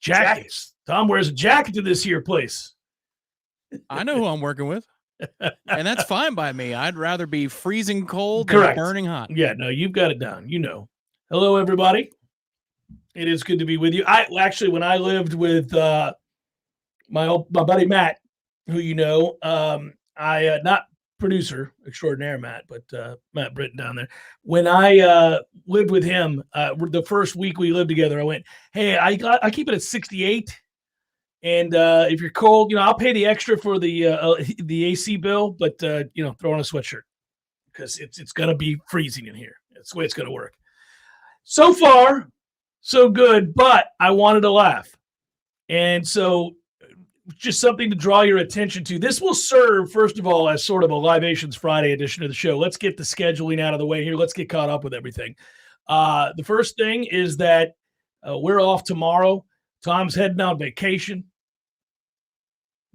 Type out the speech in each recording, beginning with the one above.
Jackets. Tom wears a jacket to this here place. I know who I'm working with. And that's fine by me. I'd rather be freezing cold Correct. than burning hot. Yeah, no, you've got it down. You know. Hello, everybody. It is good to be with you. When I lived with my buddy Matt, who you know, not producer extraordinaire Matt, but Matt Britton down there. When I lived with him, the first week we lived together, I went, "Hey, I keep it at 68, and if you're cold, I'll pay the extra for the AC bill, but throw on a sweatshirt because it's gonna be freezing in here. That's the way it's gonna work." So far, so good, but I wanted to laugh, and so. Just something to draw your attention to. This will serve, first of all, as sort of a Libations Friday edition of the show. Let's get the scheduling out of the way here. Let's get caught up with everything. The first thing is that we're off tomorrow. Tom's heading on vacation.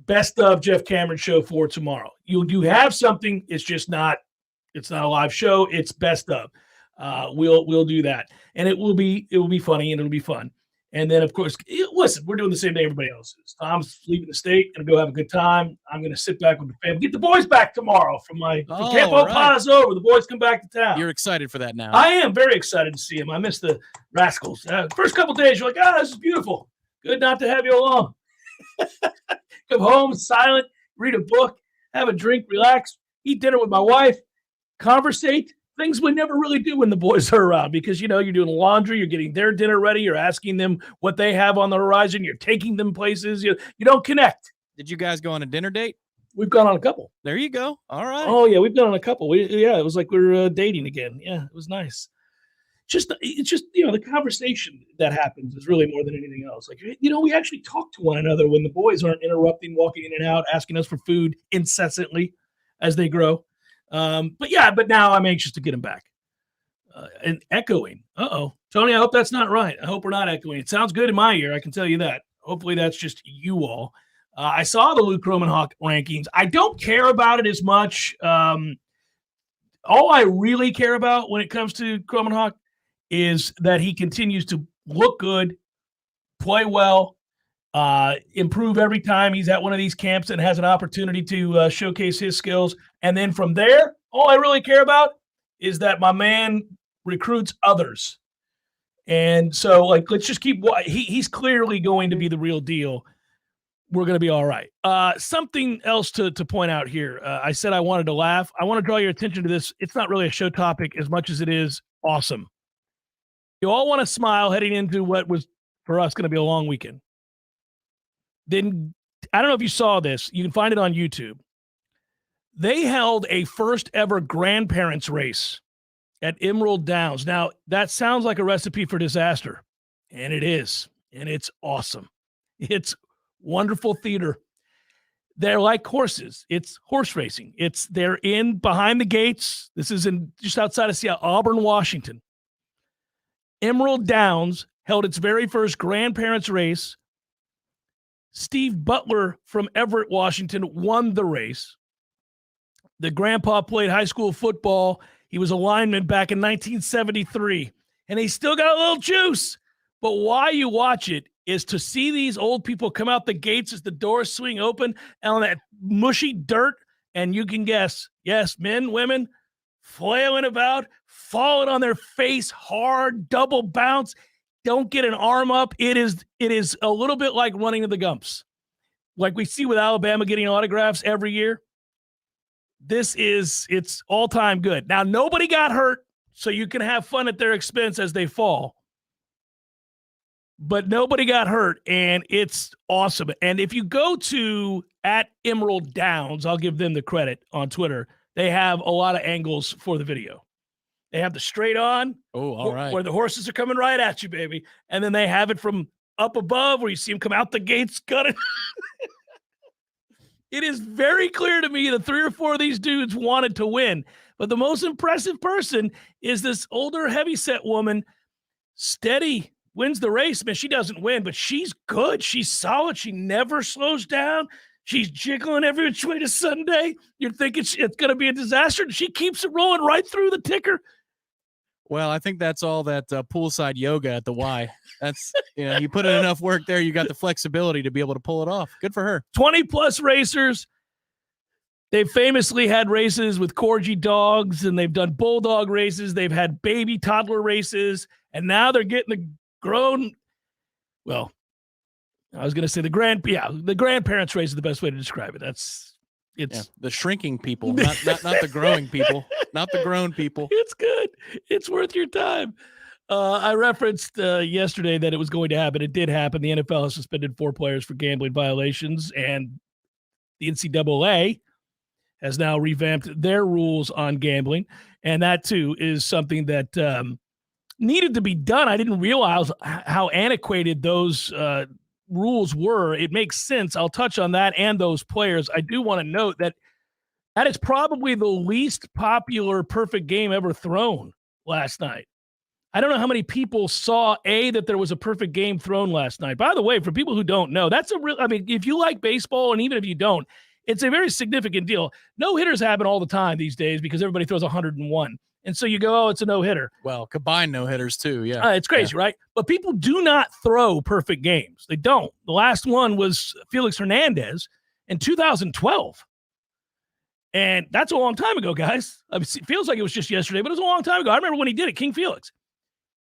Best of Jeff Cameron show for tomorrow. You do have something. It's just not. It's not a live show. It's best of. We'll do that, and it will be funny and it'll be fun. And then, of course, listen, we're doing the same thing everybody else is. Tom's leaving the state, going to go have a good time. I'm going to sit back with the family. Get the boys back tomorrow from Campo Pa's over. The boys come back to town. You're excited for that now. I am very excited to see them. I miss the Rascals. First couple days, you're like, this is beautiful. Good not to have you along. Come home, silent, read a book, have a drink, relax, eat dinner with my wife, conversate. Things we never really do when the boys are around because, you're doing laundry, you're getting their dinner ready, you're asking them what they have on the horizon, you're taking them places, you don't connect. Did you guys go on a dinner date? We've gone on a couple. There you go. All right. Oh, yeah, we've gone on a couple. It was like we were dating again. Yeah, it was nice. It's just, the conversation that happens is really more than anything else. Like, we actually talk to one another when the boys aren't interrupting, walking in and out, asking us for food incessantly as they grow. But now I'm anxious to get him back. And echoing. Tony, I hope that's not right. I hope we're not echoing. It sounds good in my ear. I can tell you that. Hopefully that's just you all. I saw the Luke Romanhawk rankings. I don't care about it as much. All I really care about when it comes to Romanhawk is that he continues to look good, play well, improve every time he's at one of these camps and has an opportunity to showcase his skills. And then from there, all I really care about is that my man recruits others. And so, let's just keep – he's clearly going to be the real deal. We're going to be all right. Something else to point out here. I said I wanted to laugh. I want to draw your attention to this. It's not really a show topic as much as it is awesome. You all want to smile heading into what was, for us, going to be a long weekend. Then I don't know if you saw this. You can find it on YouTube. They held a first ever grandparents race at Emerald Downs. Now, that sounds like a recipe for disaster, and it is, and it's awesome. It's wonderful theater. They're like horses. It's horse racing. They're in behind the gates. This is just outside of Seattle, Auburn, Washington. Emerald Downs held its very first grandparents race. Steve Butler from Everett, Washington, won the race. The grandpa played high school football. He was a lineman back in 1973, and he still got a little juice. But why you watch it is to see these old people come out the gates as the doors swing open and on that mushy dirt, and you can guess, yes, men, women, flailing about, falling on their face hard, double bounce. Don't get an arm up. It is a little bit like running to the Gumps. Like we see with Alabama getting autographs every year. It's all-time good. Now, nobody got hurt, so you can have fun at their expense as they fall. But nobody got hurt, and it's awesome. And if you go to @Emerald Downs, I'll give them the credit on Twitter, they have a lot of angles for the video. They have the straight on. Oh, all right. Where the horses are coming right at you, baby. And then they have it from up above where you see them come out the gates gunning. It is very clear to me that 3 or 4 of these dudes wanted to win. But the most impressive person is this older heavyset woman. Steady, wins the race. Man, she doesn't win, but she's good. She's solid. She never slows down. She's jiggling every which way to Sunday. You're thinking it's going to be a disaster. She keeps it rolling right through the ticker. Well, I think that's all that poolside yoga at the Y. That's, you put in enough work there, you got the flexibility to be able to pull it off. Good for her. 20-plus racers. They've famously had races with corgi dogs, and they've done bulldog races. They've had baby toddler races, and now they're getting the grown. Well, I was going to say the grandparents race is the best way to describe it. It's the shrinking people, not the growing people, not the grown people. It's good. It's worth your time. I referenced yesterday that it was going to happen. It did happen. The NFL has suspended 4 players for gambling violations, and the NCAA has now revamped their rules on gambling. And that, too, is something that needed to be done. I didn't realize how antiquated those rules were. It makes sense. I'll touch on that and those players. I do want to note that is probably the least popular perfect game ever thrown last night. I don't know how many people saw that there was a perfect game thrown last night. By the way, for people who don't know, if you like baseball, and even if you don't, it's a very significant deal. No-hitters happen all the time these days because everybody throws 101. And so you go, it's a no-hitter. Well, combined no-hitters too, yeah. It's crazy, right? But people do not throw perfect games. They don't. The last one was Felix Hernandez in 2012. And that's a long time ago, guys. It feels like it was just yesterday, but it was a long time ago. I remember when he did it, King Felix.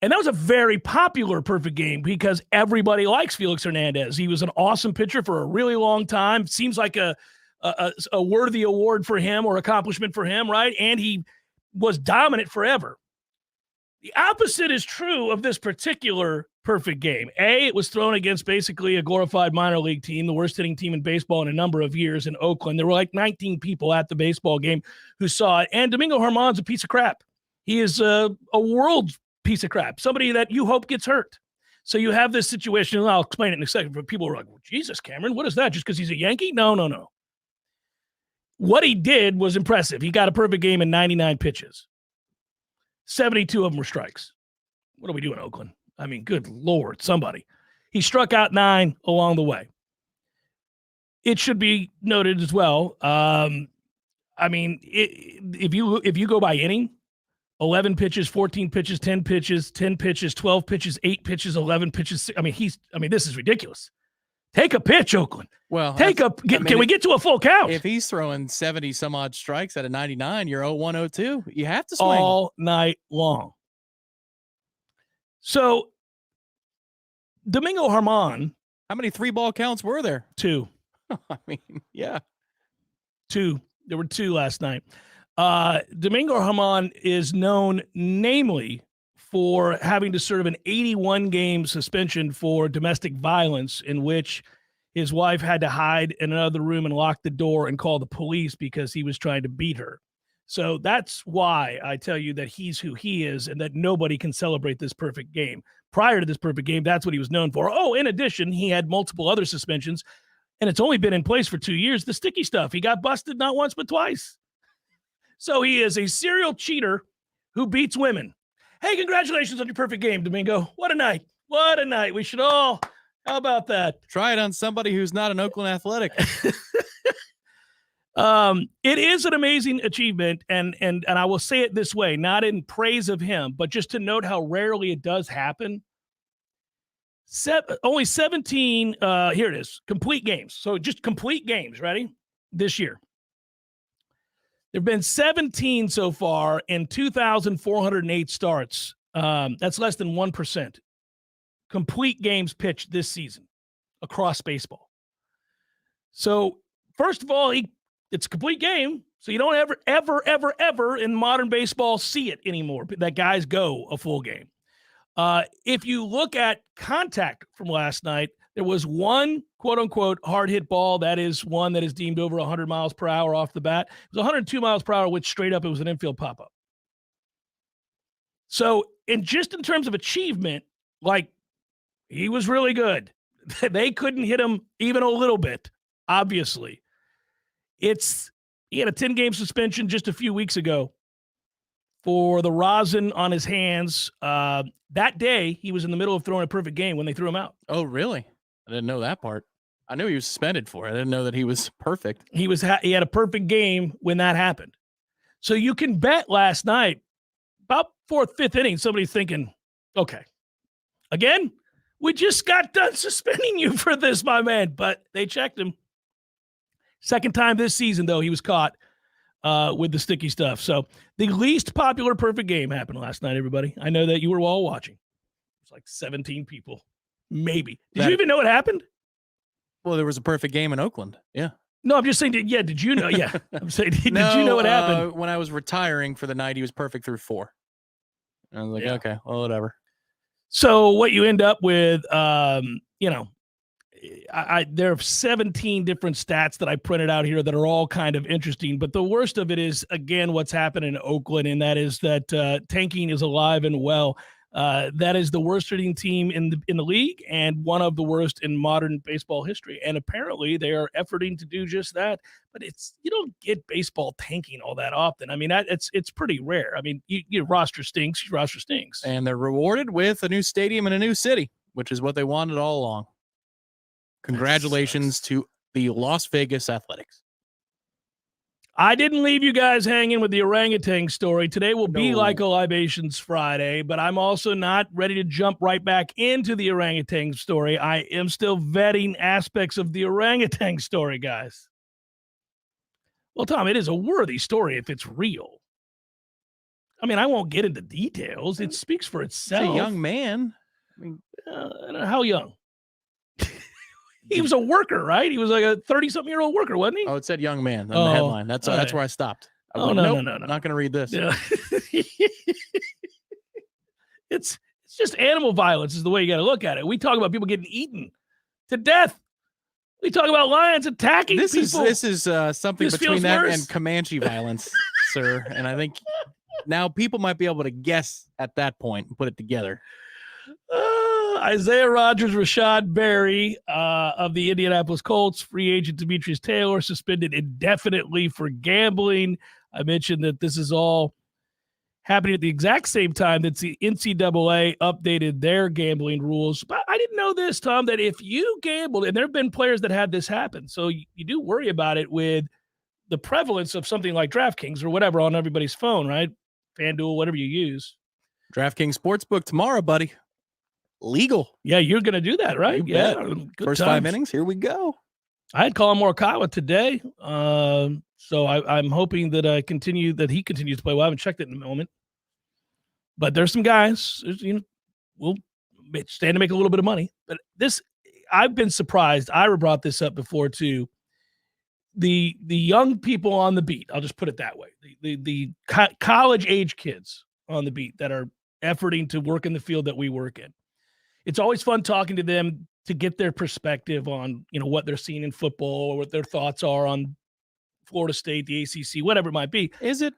And that was a very popular perfect game because everybody likes Felix Hernandez. He was an awesome pitcher for a really long time. Seems like a worthy award for him or accomplishment for him, right? And he was dominant forever. The opposite is true of this particular perfect game. It was thrown against basically a glorified minor league team, the worst hitting team in baseball in a number of years in Oakland. There were like 19 people at the baseball game who saw it. And Domingo Germán's a piece of crap. He is a world piece of crap, somebody that you hope gets hurt. So you have this situation, and I'll explain it in a second, but people are like, well, Jesus, Cameron, what is that? Just because he's a Yankee? No. What he did was impressive. He got a perfect game in 99 pitches. 72 of them were strikes. What are we doing, Oakland? I mean, good Lord, somebody. He struck out 9 along the way. It should be noted as well. If you go by inning, 11 pitches, 14 pitches, 10 pitches, 10 pitches, 12 pitches, 8 pitches, 11 pitches. This is ridiculous. Take a pitch, Oakland. Well, can we get to a full count? If he's throwing 70 some odd strikes at a 99, you're 0-1, 0-2. You have to swing all night long. So Domingo Germán. How many 3-ball counts were there? 2. Yeah. 2. There were 2 last night. Domingo Germán is known namely for having to serve an 81-game suspension for domestic violence in which his wife had to hide in another room and lock the door and call the police because he was trying to beat her. So that's why I tell you that he's who he is and that nobody can celebrate this perfect game. Prior to this perfect game, that's what he was known for. Oh, in addition, he had multiple other suspensions, and it's only been in place for 2 years. The sticky stuff. He got busted not once but twice. So he is a serial cheater who beats women. Hey, congratulations on your perfect game, Domingo. What a night. What a night. We should all, how about that? Try it on somebody who's not an Oakland Athletic. It is an amazing achievement, and I will say it this way, not in praise of him, but just to note how rarely it does happen. Only 17, here it is, complete games. So just complete games, ready? This year. There have been 17 so far in 2,408 starts. That's less than 1%. Complete games pitched this season across baseball. So, first of all, it's a complete game, so you don't ever in modern baseball see it anymore, that guys go a full game. If you look at contact from last night, there was one quote-unquote hard-hit ball. That is one that is deemed over 100 miles per hour off the bat. It was 102 miles per hour, which straight up, it was an infield pop-up. So, in terms of achievement, he was really good. They couldn't hit him even a little bit, obviously. He had a 10-game suspension just a few weeks ago for the rosin on his hands. That day, he was in the middle of throwing a perfect game when they threw him out. Oh, really? I didn't know that part. I knew he was suspended for it. I didn't know that he was perfect. He had a perfect game when that happened. So you can bet last night about 4th, 5th inning, somebody's thinking, okay, again, we just got done suspending you for this, my man. But they checked him. Second time this season, though, he was caught with the sticky stuff. So the least popular perfect game happened last night, everybody. I know that you were all watching. It was like 17 people, maybe. Did you even know what happened? Well, there was a perfect game in Oakland. Yeah. No, I'm just saying, did you know? Yeah. I'm saying, did you know what happened? When I was retiring for the night, he was perfect through 4. And I was like, okay, well, whatever. So what you end up with, there are 17 different stats that I printed out here that are all kind of interesting. But the worst of it is, again, what's happened in Oakland, and that is that tanking is alive and well. That is the worst hitting team in the league and one of the worst in modern baseball history. And apparently they are efforting to do just that. But you don't get baseball tanking all that often. I mean, it's pretty rare. I mean, your roster stinks. Your roster stinks. And they're rewarded with a new stadium in a new city, which is what they wanted all along. Congratulations to the Las Vegas Athletics. I didn't leave you guys hanging with the orangutan story. Today will be like a Libations Friday, but I'm also not ready to jump right back into the orangutan story. I am still vetting aspects of the orangutan story, guys. Well, Tom, it is a worthy story if it's real. I mean, I won't get into details. It speaks for itself. It's a young man. I mean, I don't know how young. He was a worker, right? He was like a 30-something-year-old worker, wasn't he? Oh, it said young man on the headline. That's where I stopped. No. I'm not going to read this. Yeah. It's just animal violence is the way you got to look at it. We talk about people getting eaten to death. We talk about lions attacking people. This is something between that and Comanche violence, sir. And I think now people might be able to guess at that point and put it together. Isaiah Rodgers, Rashad Berry of the Indianapolis Colts, free agent Demetrius Taylor suspended indefinitely for gambling. I mentioned that this is all happening at the exact same time that the NCAA updated their gambling rules. But I didn't know this, Tom, that if you gambled, and there have been players that had this happen, so you do worry about it with the prevalence of something like DraftKings or whatever on everybody's phone, right? FanDuel, whatever you use. DraftKings Sportsbook tomorrow, buddy. Legal. Yeah, you're going to do that, right? Yeah. First 5 innings, here we go. I had Colin Morikawa today, so I'm hoping that he continues to play. Well, I haven't checked it in a moment, but there's some guys, we'll stand to make a little bit of money. But I've been surprised. Ira brought this up before too. The young people on the beat, I'll just put it that way. The college age kids on the beat that are efforting to work in the field that we work in. It's always fun talking to them to get their perspective on, what they're seeing in football or what their thoughts are on Florida State, the ACC, whatever it might be. Is it?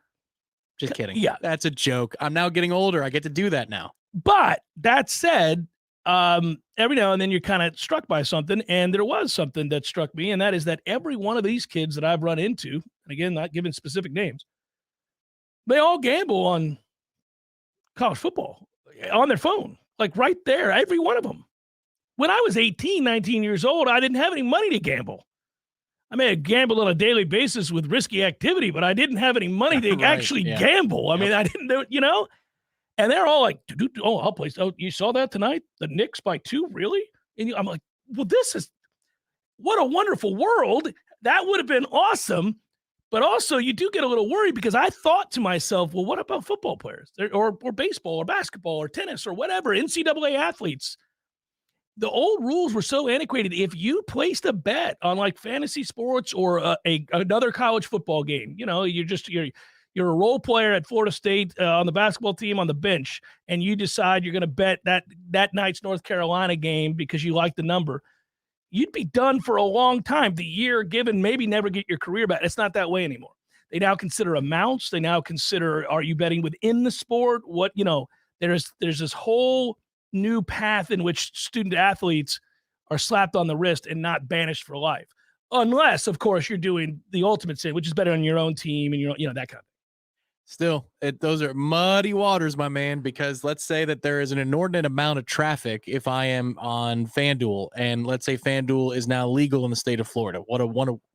Just kidding. Yeah. That's a joke. I'm now getting older. I get to do that now. But that said, every now and then you're kind of struck by something, and there was something that struck me, and that is that every one of these kids that I've run into, and again, not giving specific names, they all gamble on college football on their phone. Like right there, every one of them. When I was 18, 19 years old, I didn't have any money to gamble. I may have gambled on a daily basis with risky activity, but I didn't have any money to actually gamble. I mean, I didn't know, and they're all like, I'll play. Oh, you saw that tonight? The Knicks by 2, really? And I'm like, well, what a wonderful world. That would have been awesome. But also, you do get a little worried because I thought to myself, well, what about football players or baseball or basketball or tennis or whatever, NCAA athletes? The old rules were so antiquated. If you placed a bet on like fantasy sports or another college football game, you're a role player at Florida State on the basketball team on the bench, and you decide you're going to bet that night's North Carolina game because you like the number. You'd be done for a long time. The year given, maybe never get your career back. It's not that way anymore. They now consider amounts. They now consider, are you betting within the sport? What, there's this whole new path in which student athletes are slapped on the wrist and not banished for life. Unless, of course, you're doing the ultimate sin, which is better on your own team and that kind of thing. Still, those are muddy waters, my man, because let's say that there is an inordinate amount of traffic if I am on FanDuel, and let's say FanDuel is now legal in the state of Florida. What a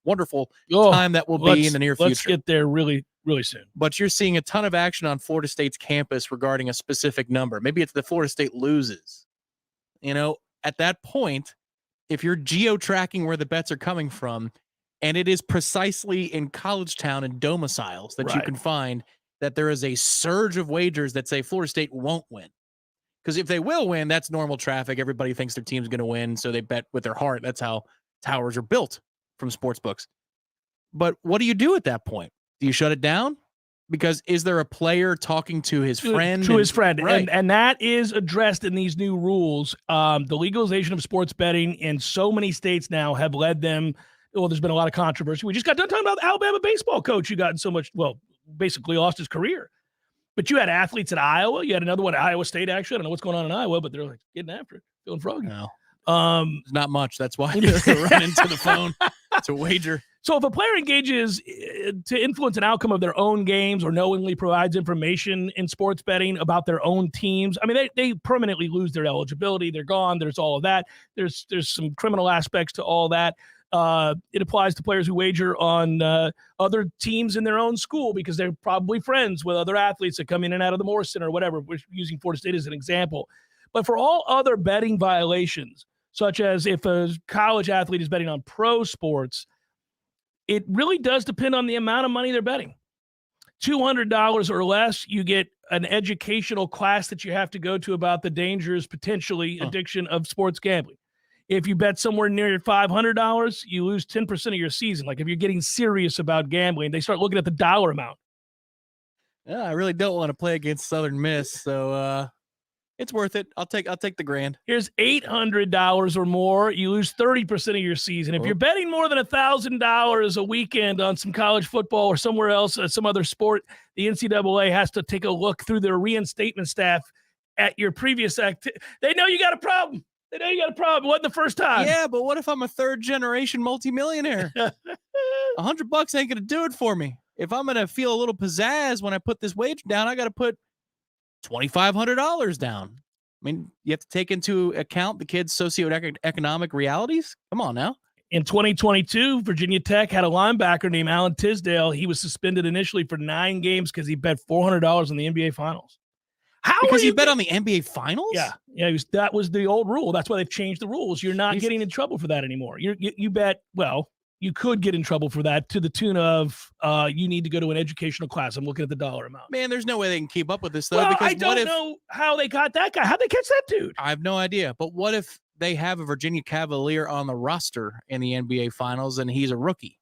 wonderful time that will be in the near future. Let's get there really, really soon. But you're seeing a ton of action on Florida State's campus regarding a specific number. Maybe it's the Florida State loses. At that point, if you're geo-tracking where the bets are coming from, and it is precisely in college town and domiciles that you can find that there is a surge of wagers that say Florida State won't win. Because if they will win, that's normal traffic. Everybody thinks their team's going to win, so they bet with their heart. That's how towers are built from sports books. But what do you do at that point? Do you shut it down? Because is there a player talking to his friend? Right. And that is addressed in these new rules. The legalization of sports betting in so many states now have led them. Well, there's been a lot of controversy. We just got done talking about the Alabama baseball coach who got in so much, basically lost his career. But you had athletes at Iowa. You had another one at Iowa State, actually. I don't know what's going on in Iowa, but they're like getting after it, feeling froggy. No. There's not much. That's why they run into the phone to wager. So if a player engages to influence an outcome of their own games or knowingly provides information in sports betting about their own teams, I mean, they permanently lose their eligibility. They're gone. There's all of that. There's some criminal aspects to all that. It applies to players who wager on other teams in their own school because they're probably friends with other athletes that come in and out of the Morris Center or whatever. We're using Florida State as an example. But for all other betting violations, such as if a college athlete is betting on pro sports, it really does depend on the amount of money they're betting. $200 or less, you get an educational class that you have to go to about the dangers, potentially, addiction of sports gambling. If you bet somewhere near $500, you lose 10% of your season. Like if you're getting serious about gambling, they start looking at the dollar amount. Yeah, I really don't want to play against Southern Miss, so it's worth it. I'll take the grand. Here's $800 or more. You lose 30% of your season. If you're betting more than $1,000 a weekend on some college football or somewhere else, some other sport, the NCAA has to take a look through their reinstatement staff at your previous activity. They know you got a problem. They know you got a problem. It wasn't the first time. Yeah, but what if I'm a third-generation multimillionaire? $100 ain't going to do it for me. If I'm going to feel a little pizzazz when I put this wager down, I got to put $2,500 down. I mean, you have to take into account the kids' socioeconomic realities. Come on now. In 2022, Virginia Tech had a linebacker named Alan Tisdale. He was suspended initially for 9 games because he bet $400 on the NBA Finals. Because he bet on the NBA Finals? Yeah. That was the old rule. That's why they've changed the rules. You're not getting in trouble for that anymore. You bet, you could get in trouble for that to the tune of you need to go to an educational class. I'm looking at the dollar amount. Man, there's no way they can keep up with this, though. Well, because I don't know how they got that guy. How'd they catch that dude? I have no idea. But what if they have a Virginia Cavalier on the roster in the NBA Finals and he's a rookie?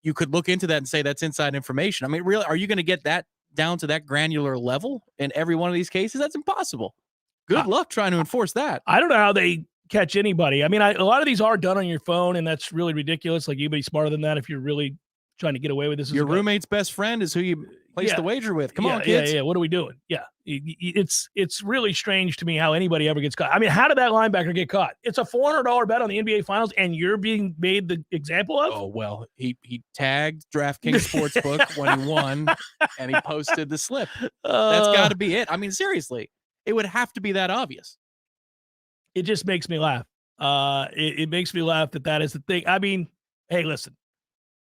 You could look into that and say that's inside information. I mean, really, are you going to get that down to that granular level in every one of these cases? That's impossible. Good luck trying to enforce that. I don't know how they catch anybody. I mean, a lot of these are done on your phone, and that's really ridiculous. Like, you'd be smarter than that if you're really trying to get away with this. Your roommate's best friend is who you place the wager with. Come on, kids. Yeah. What are we doing? Yeah. It's really strange to me how anybody ever gets caught. I mean, how did that linebacker get caught? It's a $400 bet on the NBA Finals, and you're being made the example of? Oh, well, he tagged DraftKings Sportsbook when he won, and he posted the slip. That's got to be it. I mean, seriously, it would have to be that obvious. It just makes me laugh. It makes me laugh that is the thing. I mean, hey, listen.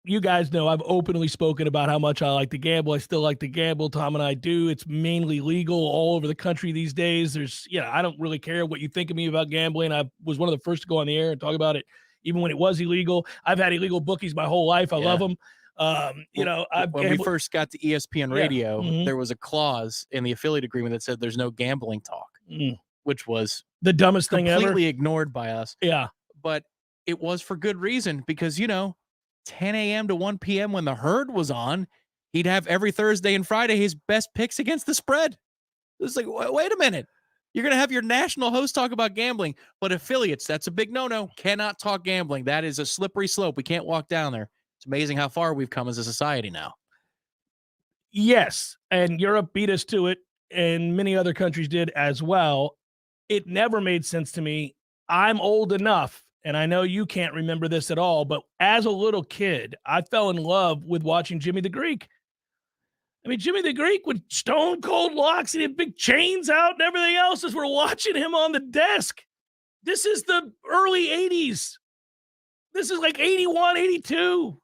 You guys know I've openly spoken about how much I like to gamble. I still like to gamble. Tom and I do. It's mainly legal all over the country these days. I don't really care what you think of me about gambling. I was one of the first to go on the air and talk about it, even when it was illegal. I've had illegal bookies my whole life. I love them. When we first got to ESPN Radio, there was a clause in the affiliate agreement that said there's no gambling talk, which was the dumbest thing ever. Completely ignored by us. Yeah. But it was for good reason because, 10 a.m. to 1 p.m. when the herd was on, he'd have every Thursday and Friday his best picks against the spread. It's like, wait a minute. You're going to have your national host talk about gambling, but affiliates, that's a big no-no. Cannot talk gambling. That is a slippery slope. We can't walk down there. It's amazing how far we've come as a society now. Yes, and Europe beat us to it, and many other countries did as well. It never made sense to me. I'm old enough, and I know you can't remember this at all, but as a little kid, I fell in love with watching Jimmy the Greek. I mean, Jimmy the Greek with stone cold locks and he had big chains out and everything else as we're watching him on the desk. This is the early 80s. This is like 81, 82.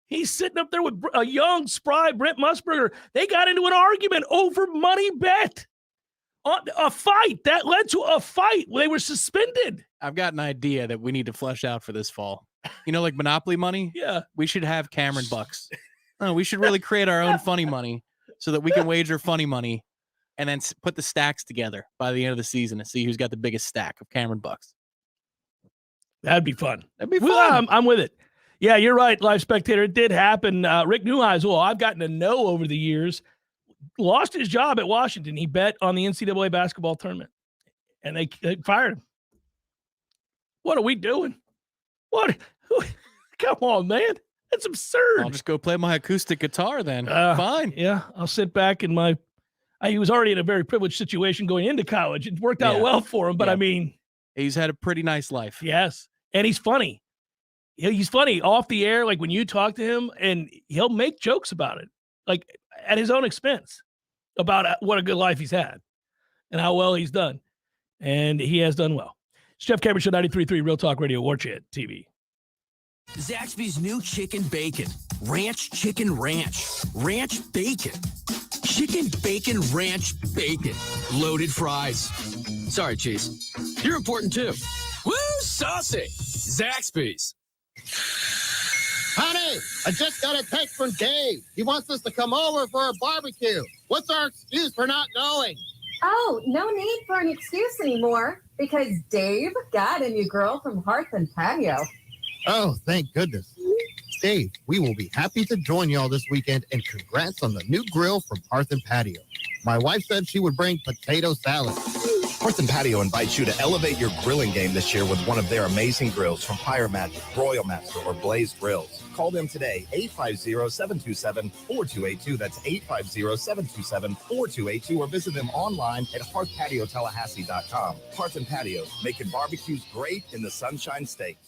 He's sitting up there with a young, spry Brent Musburger. They got into an argument over money bet. A fight that led to a fight where they were suspended. I've got an idea that we need to flesh out for this fall. You know, like Monopoly money? Yeah. We should have Cameron bucks. No, we should really create our own funny money so that we can wager funny money and then put the stacks together by the end of the season and see who's got the biggest stack of Cameron bucks. That'd be fun. That'd be fun. Well, I'm with it. Yeah, you're right, live spectator. It did happen. Rick Neuheisel, well, I've gotten to know over the years, lost his job at Washington. He bet on the NCAA basketball tournament, and they fired him. What are we doing? What? Come on, man. That's absurd. I'll just go play my acoustic guitar then. Fine. Yeah, I'll sit back in my he was already in a very privileged situation going into college. It worked out well for him, but I mean. He's had a pretty nice life. Yes, and he's funny. He's funny off the air, like when you talk to him, and he'll make jokes about it, like at his own expense, about what a good life he's had and how well he's done. And he has done well. It's Jeff Cameron Show, 93.3 Real Talk Radio, Warchant TV. Zaxby's new chicken bacon. Ranch chicken ranch. Ranch bacon. Chicken bacon ranch bacon. Loaded fries. Sorry, cheese. You're important too. Woo, saucy. Zaxby's. Honey, I just got a text from Dave. He wants us to come over for a barbecue. What's our excuse for not going? Oh, no need for an excuse anymore because Dave got a new girl from Hearth and Patio. Oh, thank goodness. Dave, we will be happy to join y'all this weekend, and congrats on the new grill from Hearth and Patio. My wife said she would bring potato salad. Hearth and Patio invites you to elevate your grilling game this year with one of their amazing grills from Fire Magic, Royal Master, or Blaze Grills. Call them today, 850-727-4282. That's 850-727-4282, or visit them online at hearthpatiotallahassee.com. Hearth and Patio, making barbecues great in the Sunshine State.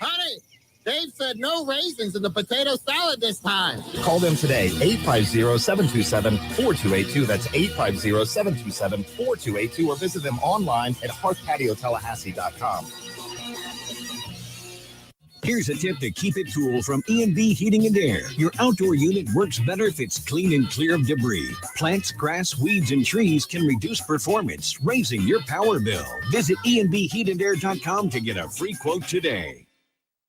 Honey, Dave said no raisins in the potato salad this time. Call them today, 850-727-4282. That's 850-727-4282, or visit them online at hearthpatiotallahassee.com. Here's a tip to keep it cool from E&B Heating and Air. Your outdoor unit works better if it's clean and clear of debris. Plants, grass, weeds, and trees can reduce performance, raising your power bill. Visit ENBHeatandAir.com to get a free quote today.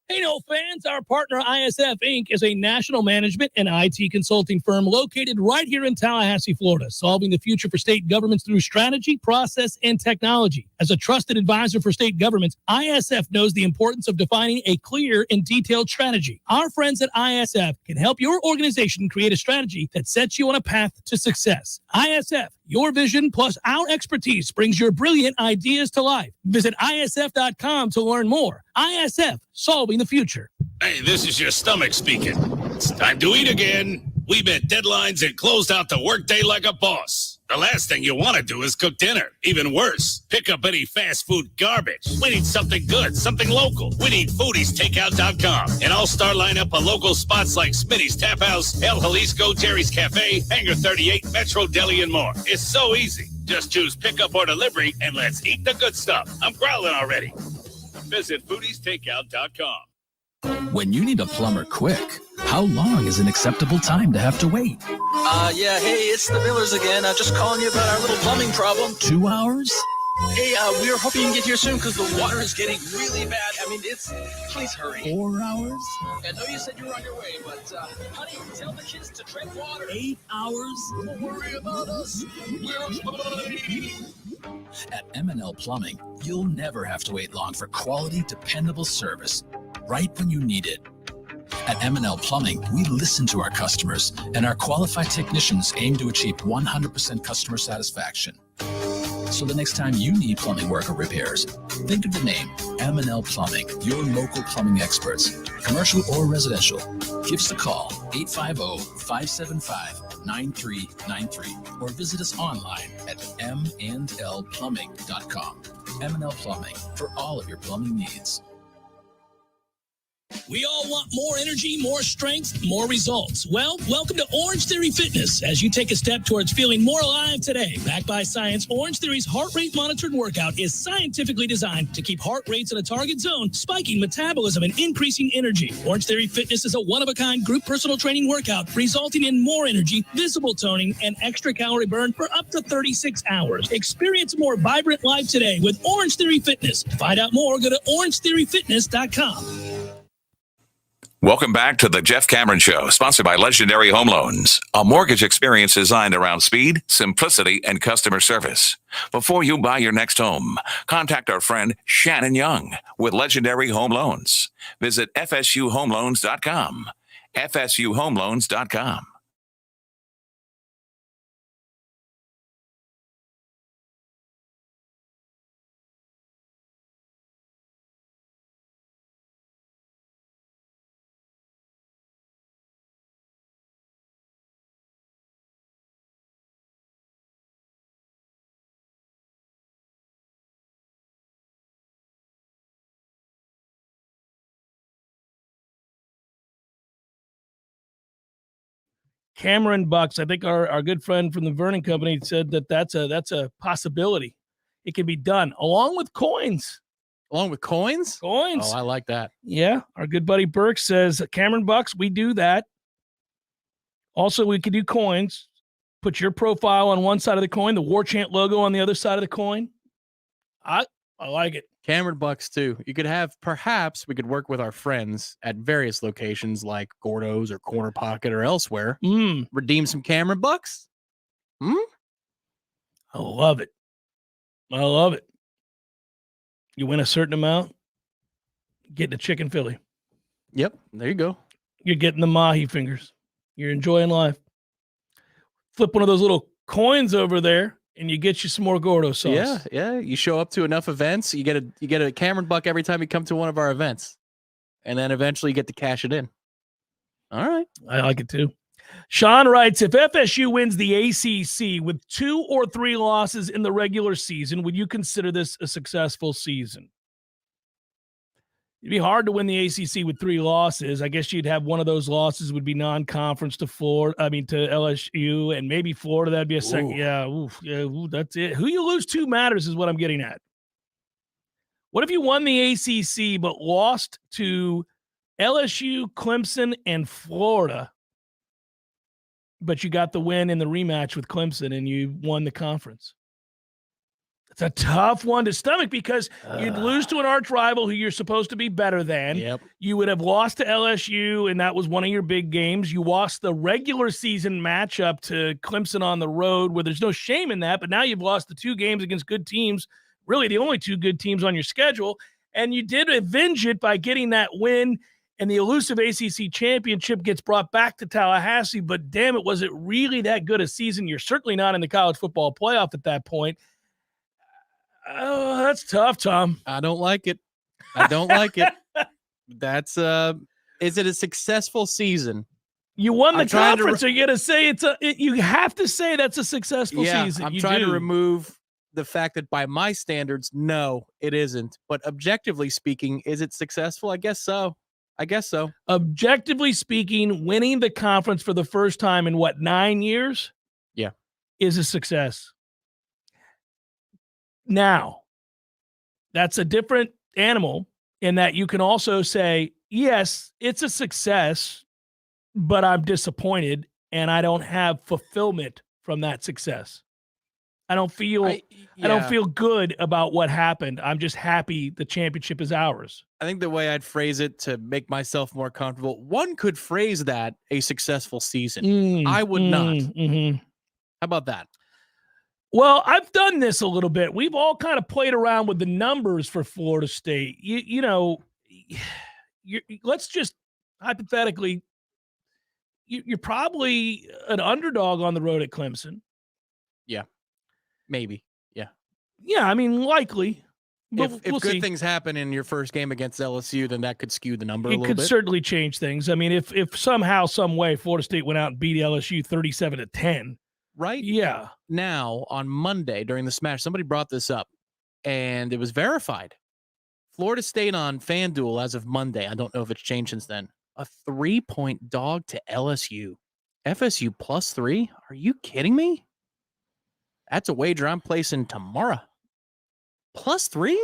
Hey, no fans, our partner ISF Inc. is a national management and IT consulting firm located right here in Tallahassee, Florida, solving the future for state governments through strategy, process, and technology. As a trusted advisor for state governments, ISF knows the importance of defining a clear and detailed strategy. Our friends at ISF can help your organization create a strategy that sets you on a path to success. ISF, your vision plus our expertise brings your brilliant ideas to life. Visit ISF.com to learn more. ISF, solving the future. Hey, this is your stomach speaking. It's time to eat again. We met deadlines and closed out the workday like a boss. The last thing you want to do is cook dinner. Even worse, pick up any fast food garbage. We need something good, something local. We need foodiestakeout.com. An all-star lineup of local spots like Smitty's Tap House, El Jalisco, Jerry's Cafe, Hangar 38, Metro Deli, and more. It's so easy. Just choose pickup or delivery, and let's eat the good stuff. I'm growling already. Visit foodiestakeout.com. When you need a plumber quick, how long is an acceptable time to have to wait? Yeah, hey, it's the Millers again. Just calling you about our little plumbing problem. 2 hours? Hey, we were hoping you can get here soon because the water is getting really bad. I mean, please hurry. 4 hours? I know you said you were on your way, but, honey, tell the kids to drink water. 8 hours? Don't worry about us. We're fine. At M&L Plumbing, you'll never have to wait long for quality, dependable service, right when you need it. At M&L Plumbing, we listen to our customers, and our qualified technicians aim to achieve 100% customer satisfaction. So the next time you need plumbing work or repairs, think of the name M&L Plumbing, your local plumbing experts, commercial or residential. Give us a call, 850-575-9393, or visit us online at mndlplumbing.com. M&L Plumbing, for all of your plumbing needs. We all want more energy, more strength, more results. Well, welcome to Orange Theory Fitness as you take a step towards feeling more alive today. Backed by science, Orange Theory's heart rate monitored workout is scientifically designed to keep heart rates in a target zone, spiking metabolism and increasing energy. Orange Theory Fitness is a one-of-a-kind group personal training workout resulting in more energy, visible toning, and extra calorie burn for up to 36 hours. Experience a more vibrant life today with Orange Theory Fitness. To find out more, go to orangetheoryfitness.com. Welcome back to the Jeff Cameron Show, sponsored by Legendary Home Loans, a mortgage experience designed around speed, simplicity, and customer service. Before you buy your next home, contact our friend Shannon Young with Legendary Home Loans. Visit FSUHomeLoans.com. FSUHomeLoans.com. Cameron Bucks, I think our good friend from the Vernon Company said that's a possibility. It can be done along with coins. Along with coins? Coins. Oh, I like that. Yeah. Our good buddy Burke says, Cameron Bucks, we do that. Also, we could do coins. Put your profile on one side of the coin, the Warchant logo on the other side of the coin. I like it. Cameron Bucks, too. You could have, perhaps, we could work with our friends at various locations like Gordo's or Corner Pocket or elsewhere. Redeem some Cameron Bucks. I love it. I love it. You win a certain amount, getting a chicken Philly. Yep, there you go. You're getting the mahi fingers. You're enjoying life. Flip one of those little coins over there, and you get you some more Gordo sauce. Yeah. You show up to enough events, you get a Cameron Buck every time you come to one of our events, and then eventually you get to cash it in. All right, I like it too. Sean writes, if FSU wins the ACC with 2 or 3 losses in the regular season, would you consider this a successful season? It'd be hard to win the ACC with 3 losses. I guess you'd have one of those losses would be non-conference to LSU, and maybe Florida. That'd be a second. That's it. Who you lose to matters is what I'm getting at. What if you won the ACC but lost to LSU, Clemson, and Florida, but you got the win in the rematch with Clemson and you won the conference? It's a tough one to stomach because you'd lose to an arch rival who you're supposed to be better than. Yep. You would have lost to LSU, and that was one of your big games. You lost the regular season matchup to Clemson on the road, where there's no shame in that, but now you've lost the 2 games against good teams, really the only 2 good teams on your schedule, and you did avenge it by getting that win, and the elusive ACC championship gets brought back to Tallahassee, but damn it, was it really that good a season? You're certainly not in the college football playoff at that point. Oh, that's tough, Tom. I don't like it. That's is it a successful season? You won the conference. Are you going to say you have to say that's a successful season. I'm trying to remove the fact that by my standards, no, it isn't. But objectively speaking, is it successful? I guess so. Objectively speaking, winning the conference for the first time in 9 years? Yeah. Is a success. Now, that's a different animal in that you can also say, yes, it's a success, but I'm disappointed and I don't have fulfillment from that success. I don't feel good about what happened. I'm just happy the championship is ours. I think the way I'd phrase it to make myself more comfortable, one could phrase that a successful season. I would not. Mm-hmm. How about that? Well, I've done this a little bit. We've all kind of played around with the numbers for Florida State. Let's just hypothetically, you're probably an underdog on the road at Clemson. Yeah, maybe. Yeah. Yeah, I mean, likely. But if good things happen in your first game against LSU, then that could skew the number a little bit. It could certainly change things. I mean, if somehow, some way, Florida State went out and beat LSU 37-10. Right? Yeah. Now, on Monday during the Smash, somebody brought this up, and it was verified. Florida State on FanDuel as of Monday. I don't know if it's changed since then. A 3-point dog to LSU. FSU +3? Are you kidding me? That's a wager I'm placing tomorrow. +3?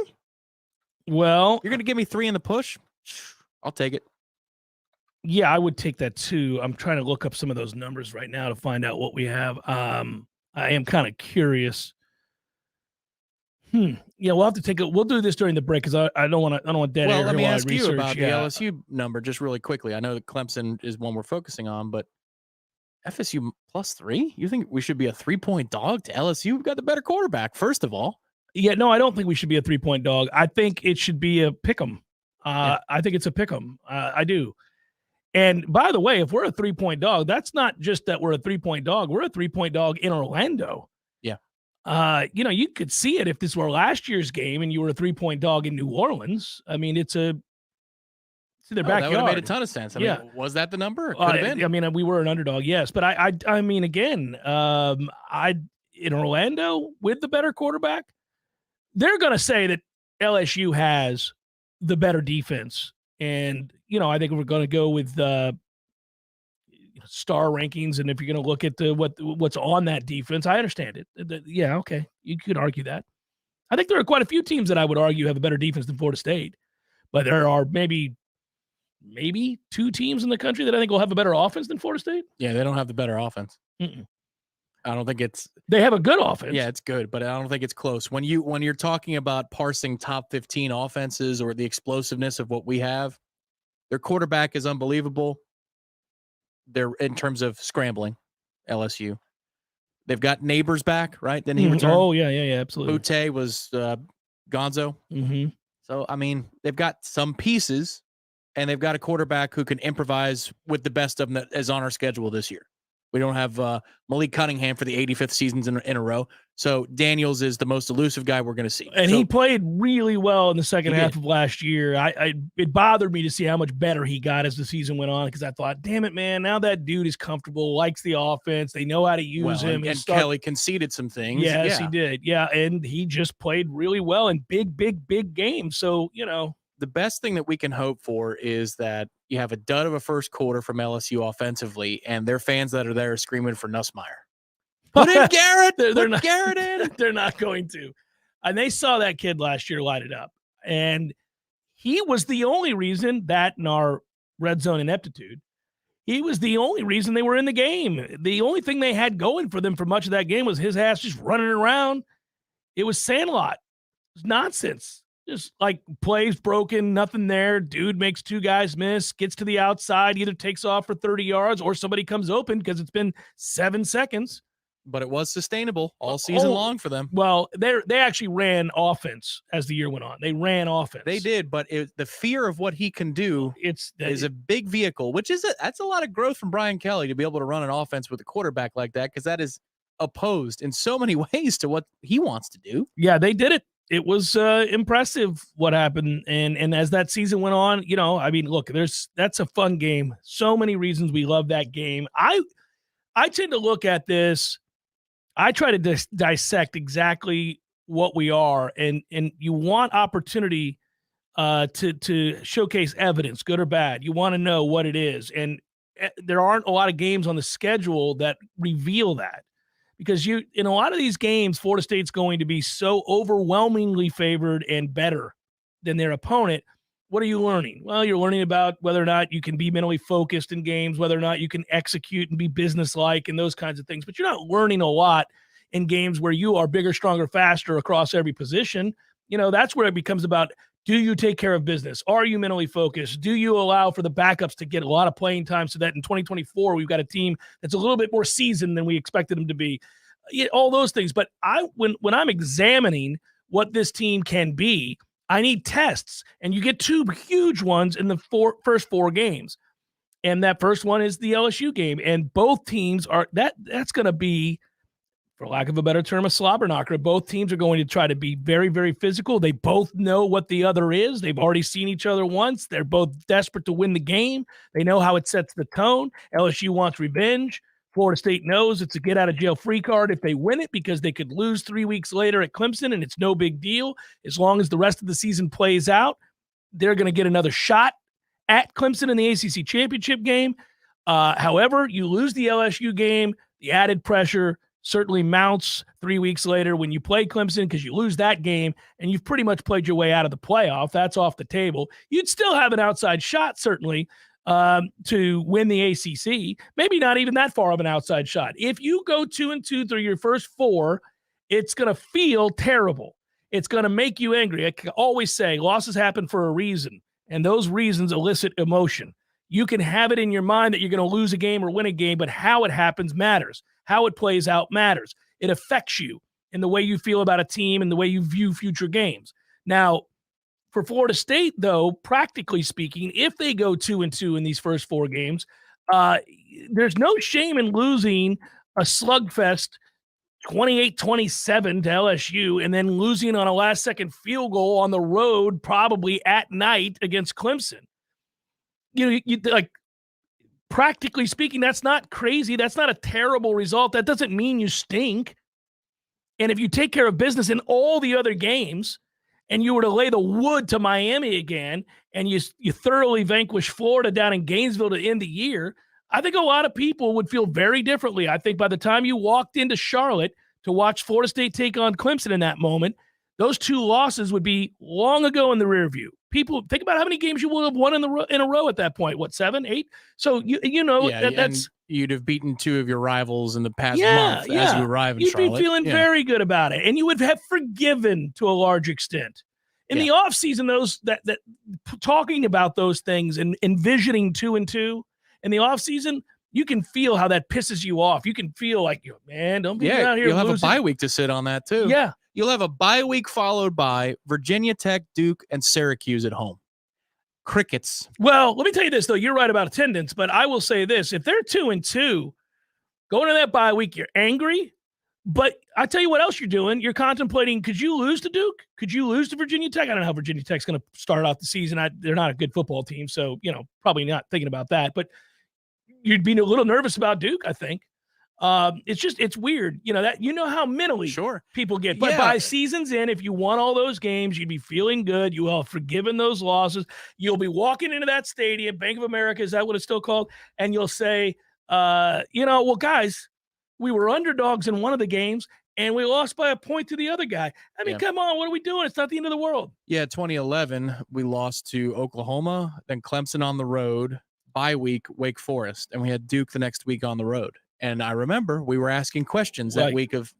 Well, you're going to give me 3 in the push? I'll take it. Yeah, I would take that too. I'm trying to look up some of those numbers right now to find out what we have. I am kind of curious. Yeah, we'll have to we'll do this during the break because I don't want dead air. Well, let me while I ask you about the yeah. LSU number just really quickly. I know that Clemson is one we're focusing on, but FSU +3? You think we should be a 3-point dog to LSU? We've got the better quarterback, first of all. Yeah, no, I don't think we should be a 3-point dog. I think it should be a pick 'em. I think it's a pick 'em. I do. And by the way, if we're a 3-point dog, that's not just that we're a 3-point dog. We're a 3-point dog in Orlando. Yeah. You could see it if this were last year's game and you were a 3-point dog in New Orleans. I mean, it's in their backyard. That would have made a ton of sense. I mean, was that the number? It could have been. I mean, we were an underdog, yes. But I mean, again, in Orlando with the better quarterback, they're going to say that LSU has the better defense. And, I think we're going to go with star rankings. And if you're going to look at what's on that defense, I understand it. Yeah, okay. You could argue that. I think there are quite a few teams that I would argue have a better defense than Florida State. But there are maybe 2 teams in the country that I think will have a better offense than Florida State. Yeah, they don't have the better offense. Mm-mm. I don't think it's. They have a good offense. Yeah, it's good, but I don't think it's close. When you're talking about parsing top 15 offenses or the explosiveness of what we have, their quarterback is unbelievable. They're in terms of scrambling, LSU. They've got Neighbors back, right? Then he returned. Oh yeah, absolutely. Butte was Gonzo. Mm-hmm. So I mean, they've got some pieces, and they've got a quarterback who can improvise with the best of them that is on our schedule this year. We don't have Malik Cunningham for the 85th seasons in a row. So Daniels is the most elusive guy we're going to see. And he played really well in the second half of last year. It bothered me to see how much better he got as the season went on because I thought, damn it, man, now that dude is comfortable, likes the offense. They know how to use him. And Kelly conceded some things. Yes, he did. Yeah, and he just played really well in big games. So, the best thing that we can hope for is that you have a dud of a first quarter from LSU offensively, and their fans that are there screaming for Nussmeier. Put in Garrett. They're not, Garrett in. They're not going to. And they saw that kid last year light it up. And he was the only reason that in our red zone ineptitude, he was the only reason they were in the game. The only thing they had going for them for much of that game was his ass just running around. It was sandlot. It was nonsense. Just like plays broken, nothing there. Dude makes 2 guys miss, gets to the outside, either takes off for 30 yards or somebody comes open because it's been 7 seconds. But it was sustainable all season long for them. Well, they actually ran offense as the year went on. They ran offense. They did, but the fear of what he can do is a big vehicle, which that's a lot of growth from Brian Kelly to be able to run an offense with a quarterback like that because that is opposed in so many ways to what he wants to do. Yeah, they did it. It was impressive what happened. And as that season went on, I mean, look, that's a fun game. So many reasons we love that game. I tend to look at this. I try to dissect exactly what we are. And you want opportunity to showcase evidence, good or bad. You want to know what it is. And there aren't a lot of games on the schedule that reveal that. Because in a lot of these games, Florida State's going to be so overwhelmingly favored and better than their opponent. What are you learning? Well, you're learning about whether or not you can be mentally focused in games, whether or not you can execute and be businesslike and those kinds of things. But you're not learning a lot in games where you are bigger, stronger, faster across every position. That's where it becomes about, do you take care of business? Are you mentally focused? Do you allow for the backups to get a lot of playing time so that in 2024 we've got a team that's a little bit more seasoned than we expected them to be? All those things. But when I'm examining what this team can be, I need tests. And you get 2 huge ones in the first 4 games. And that first one is the LSU game. And both teams are that's going to be, for lack of a better term, a slobber knocker. Both teams are going to try to be very, very physical. They both know what the other is. They've already seen each other once. They're both desperate to win the game. They know how it sets the tone. LSU wants revenge. Florida State knows it's a get-out-of-jail-free card if they win it because they could lose 3 weeks later at Clemson, and it's no big deal. As long as the rest of the season plays out, they're going to get another shot at Clemson in the ACC championship game. However, you lose the LSU game, the added pressure certainly mounts 3 weeks later when you play Clemson because you lose that game, and you've pretty much played your way out of the playoff. That's off the table. You'd still have an outside shot, certainly, to win the ACC. Maybe not even that far of an outside shot. If you go 2-2 through your first 4, it's going to feel terrible. It's going to make you angry. I can always say losses happen for a reason, and those reasons elicit emotion. You can have it in your mind that you're going to lose a game or win a game, but how it happens matters. How it plays out matters. It affects you in the way you feel about a team and the way you view future games. Now, for Florida State, though, practically speaking, if they go 2-2 in these first 4 games, there's no shame in losing a slugfest 28-27 to LSU and then losing on a last-second field goal on the road, probably at night against Clemson. You like, practically speaking, that's not crazy. That's not a terrible result. That doesn't mean you stink. And if you take care of business in all the other games, and you were to lay the wood to Miami again, and you thoroughly vanquish Florida down in Gainesville to end the year, I think a lot of people would feel very differently. I think by the time you walked into Charlotte to watch Florida State take on Clemson in that moment, those 2 losses would be long ago in the rear view. People, think about how many games you would have won in a row at that point. What, 7, 8? So, that's... You'd have beaten 2 of your rivals in the past month as you arrive in Charlotte. You'd be feeling very good about it, and you would have forgiven to a large extent. In the offseason, that talking about those things and envisioning 2-2 in the offseason, you can feel how that pisses you off. You can feel like, man, don't be out here you'll have losing. a bye week to sit on that too. Yeah. You'll have a bye week followed by Virginia Tech, Duke, and Syracuse at home. Crickets. Well, let me tell you this, though. You're right about attendance, but I will say this. If they're 2-2, going to that bye week, you're angry. But I tell you what else you're doing. You're contemplating, could you lose to Duke? Could you lose to Virginia Tech? I don't know how Virginia Tech's going to start off the season. They're not a good football team, so, probably not thinking about that. But you'd be a little nervous about Duke, I think. It's weird. How mentally people get. But by season's end, if you won all those games, you'd be feeling good. You will have forgiven those losses. You'll be walking into that stadium, Bank of America, is that what it's still called? And you'll say, well, guys, we were underdogs in one of the games, and we lost by a point to the other guy. I mean, come on, what are we doing? It's not the end of the world. Yeah, 2011, we lost to Oklahoma, then Clemson on the road, bye week, Wake Forest, and we had Duke the next week on the road. And I remember we were asking questions that week of,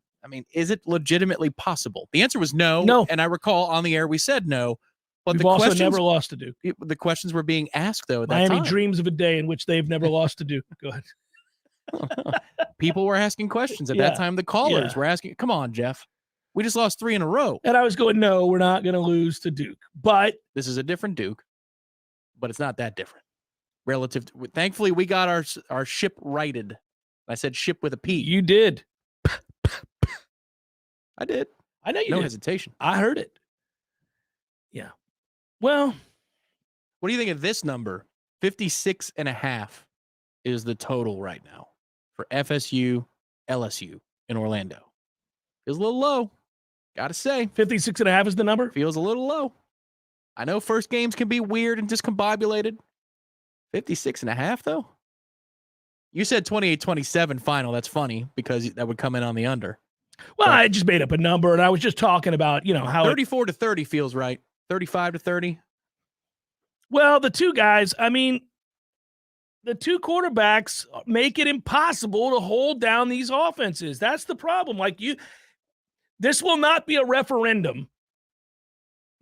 is it legitimately possible? The answer was no. No. And I recall on the air we said no. But We've also never lost to Duke. The questions were being asked, though, at that Miami time. dreams of a day in which they've never lost to Duke. Go ahead. People were asking questions at that time. The callers were asking, come on, Jeff. We just lost 3 in a row. And I was going, no, we're not going to lose to Duke. But this is a different Duke, but it's not that different. Relative to, thankfully, we got our ship righted. I said ship with a P. You did. I did. I know you did. No hesitation. I heard it. Yeah. Well, what do you think of this number? 56.5 is the total right now for FSU, LSU in Orlando. Feels a little low. Got to say. 56.5 is the number? Feels a little low. I know first games can be weird and discombobulated. 56.5, though? You said 28-27 final. That's funny because that would come in on the under. Well, I just made up a number, and I was just talking about, how 34-30 feels right. 35-30. Well, the two guys, the two quarterbacks make it impossible to hold down these offenses. That's the problem. This will not be a referendum.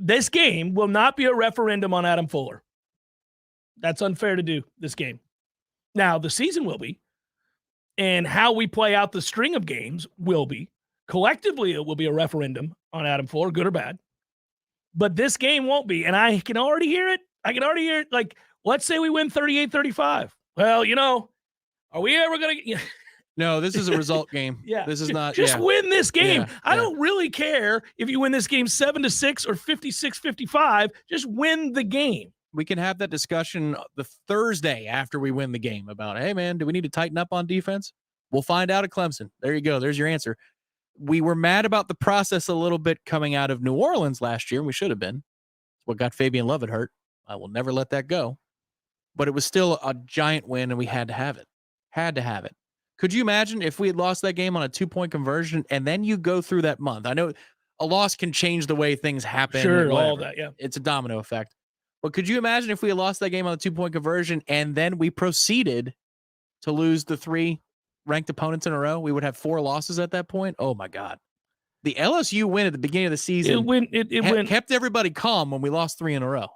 This game will not be a referendum on Adam Fuller. That's unfair to do this game. Now, the season will be, and how we play out the string of games will be. Collectively, it will be a referendum on Adam Fuller, good or bad. But this game won't be, and I can already hear it. Like, let's say we win 38-35. Well, are we ever going to No, this is a result game. Yeah. This is not. Just win this game. Yeah, I don't really care if you win this game 7-6 or 56-55. Just win the game. We can have that discussion the Thursday after we win the game about, hey, man, do we need to tighten up on defense? We'll find out at Clemson. There you go. There's your answer. We were mad about the process a little bit coming out of New Orleans last year, and we should have been. What got Fabian Lovett hurt. I will never let that go. But it was still a giant win, and we had to have it. Had to have it. Could you imagine if we had lost that game on a 2-point conversion, and then you go through that month? I know a loss can change the way things happen. Sure, all that, yeah. It's a domino effect. But could you imagine if we had lost that game on a 2-point conversion, and then we proceeded to lose the 3 ranked opponents in a row? We would have 4 losses at that point. Oh, my God. The LSU win at the beginning of the season kept everybody calm when we lost 3 in a row.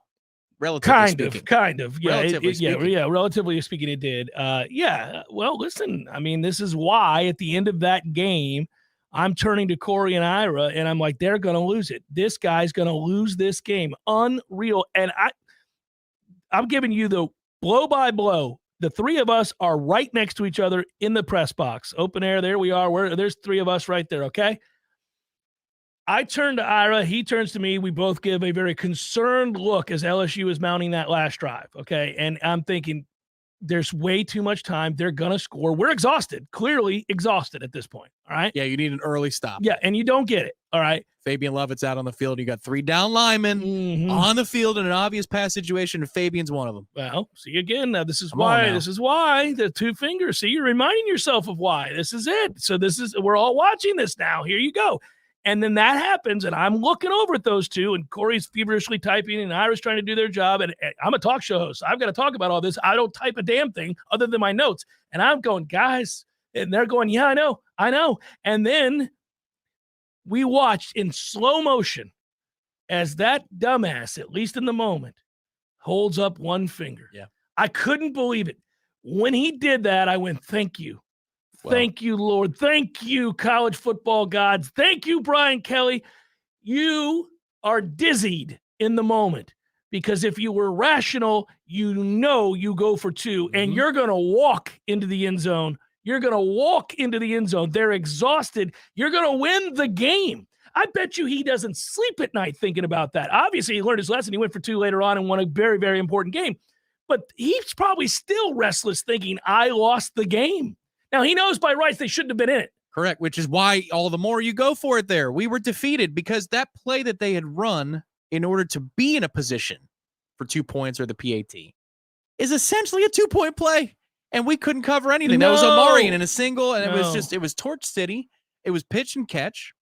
Relatively speaking. Kind of. Yeah, relatively speaking. Relatively speaking, it did. Well, listen, I mean, this is why at the end of that game, I'm turning to Corey and Ira, and I'm like, they're going to lose it. This guy's going to lose this game. Unreal. And I'm giving you the blow by blow. The 3 of us are right next to each other in the press box. Open air, there we are. There's 3 of us right there, okay? I turn to Ira. He turns to me. We both give a very concerned look as LSU is mounting that last drive, okay? And I'm thinking, there's way too much time. They're going to score. We're exhausted, clearly exhausted at this point, all right? Yeah, you need an early stop. Yeah, and you don't get it, all right? Fabian Lovett's out on the field. You got 3 down linemen on the field in an obvious pass situation, and Fabian's one of them. Well, see, again, now this is why the 2 fingers. See, you're reminding yourself of why. This is it. So we're all watching this now. Here you go. And then that happens, and I'm looking over at those 2, and Corey's feverishly typing, and Ira's trying to do their job, and I'm a talk show host. I've got to talk about all this. I don't type a damn thing other than my notes. And I'm going, guys, and they're going, yeah, I know. And then we watched in slow motion as that dumbass, at least in the moment, holds up 1 finger. Yeah. I couldn't believe it. When he did that, I went, thank you. Thank you, Lord. Thank you, college football gods. Thank you, Brian Kelly. You are dizzied in the moment because if you were rational, you go for 2 and you're going to walk into the end zone. You're going to walk into the end zone. They're exhausted. You're going to win the game. I bet you he doesn't sleep at night thinking about that. Obviously, he learned his lesson. He went for 2 later on and won a very, very important game. But he's probably still restless thinking, I lost the game. Now, he knows by rights they shouldn't have been in it. Correct, which is why all the more you go for it there. We were defeated because that play that they had run in order to be in a position for 2 points or the PAT is essentially a 2-point play, and we couldn't cover anything. That was Omarion in a single, and it was Torch City. It was pitch and catch.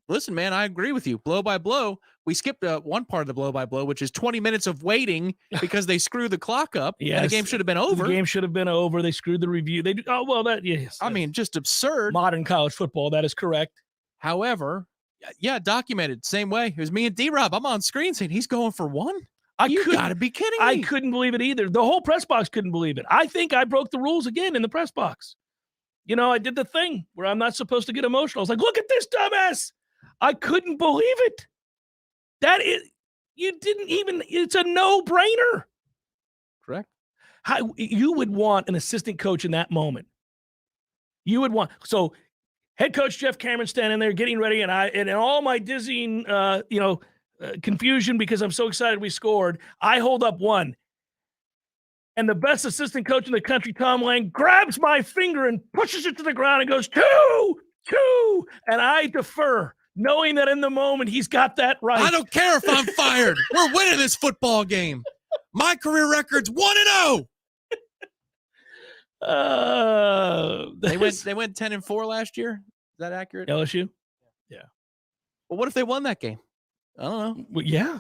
Listen, man, I agree with you. Blow by blow. We skipped one part of the blow by blow, which is 20 minutes of waiting because they screwed the clock up. Yes. And the game should have been over. The game should have been over. They screwed the review. Yes. I mean, just absurd. Modern college football. That is correct. However, yeah, documented. Same way. It was me and D-Rob. I'm on screen saying he's going for 1. You got to be kidding me. I couldn't believe it either. The whole press box couldn't believe it. I think I broke the rules again in the press box. I did the thing where I'm not supposed to get emotional. I was like, look at this dumbass. I couldn't believe it. It's a no-brainer. Correct. How you would want an assistant coach in that moment. So head coach Jeff Cameron standing there getting ready, and all my dizzying, confusion because I'm so excited we scored. I hold up 1. And the best assistant coach in the country, Tom Lang, grabs my finger and pushes it to the ground and goes, 2. And I defer, knowing that in the moment he's got that right. I don't care if I'm fired. We're winning this football game. My career record's 1-0. They went 10-4 last year. Is that accurate? LSU? Yeah. Well, what if they won that game? I don't know. Well, yeah.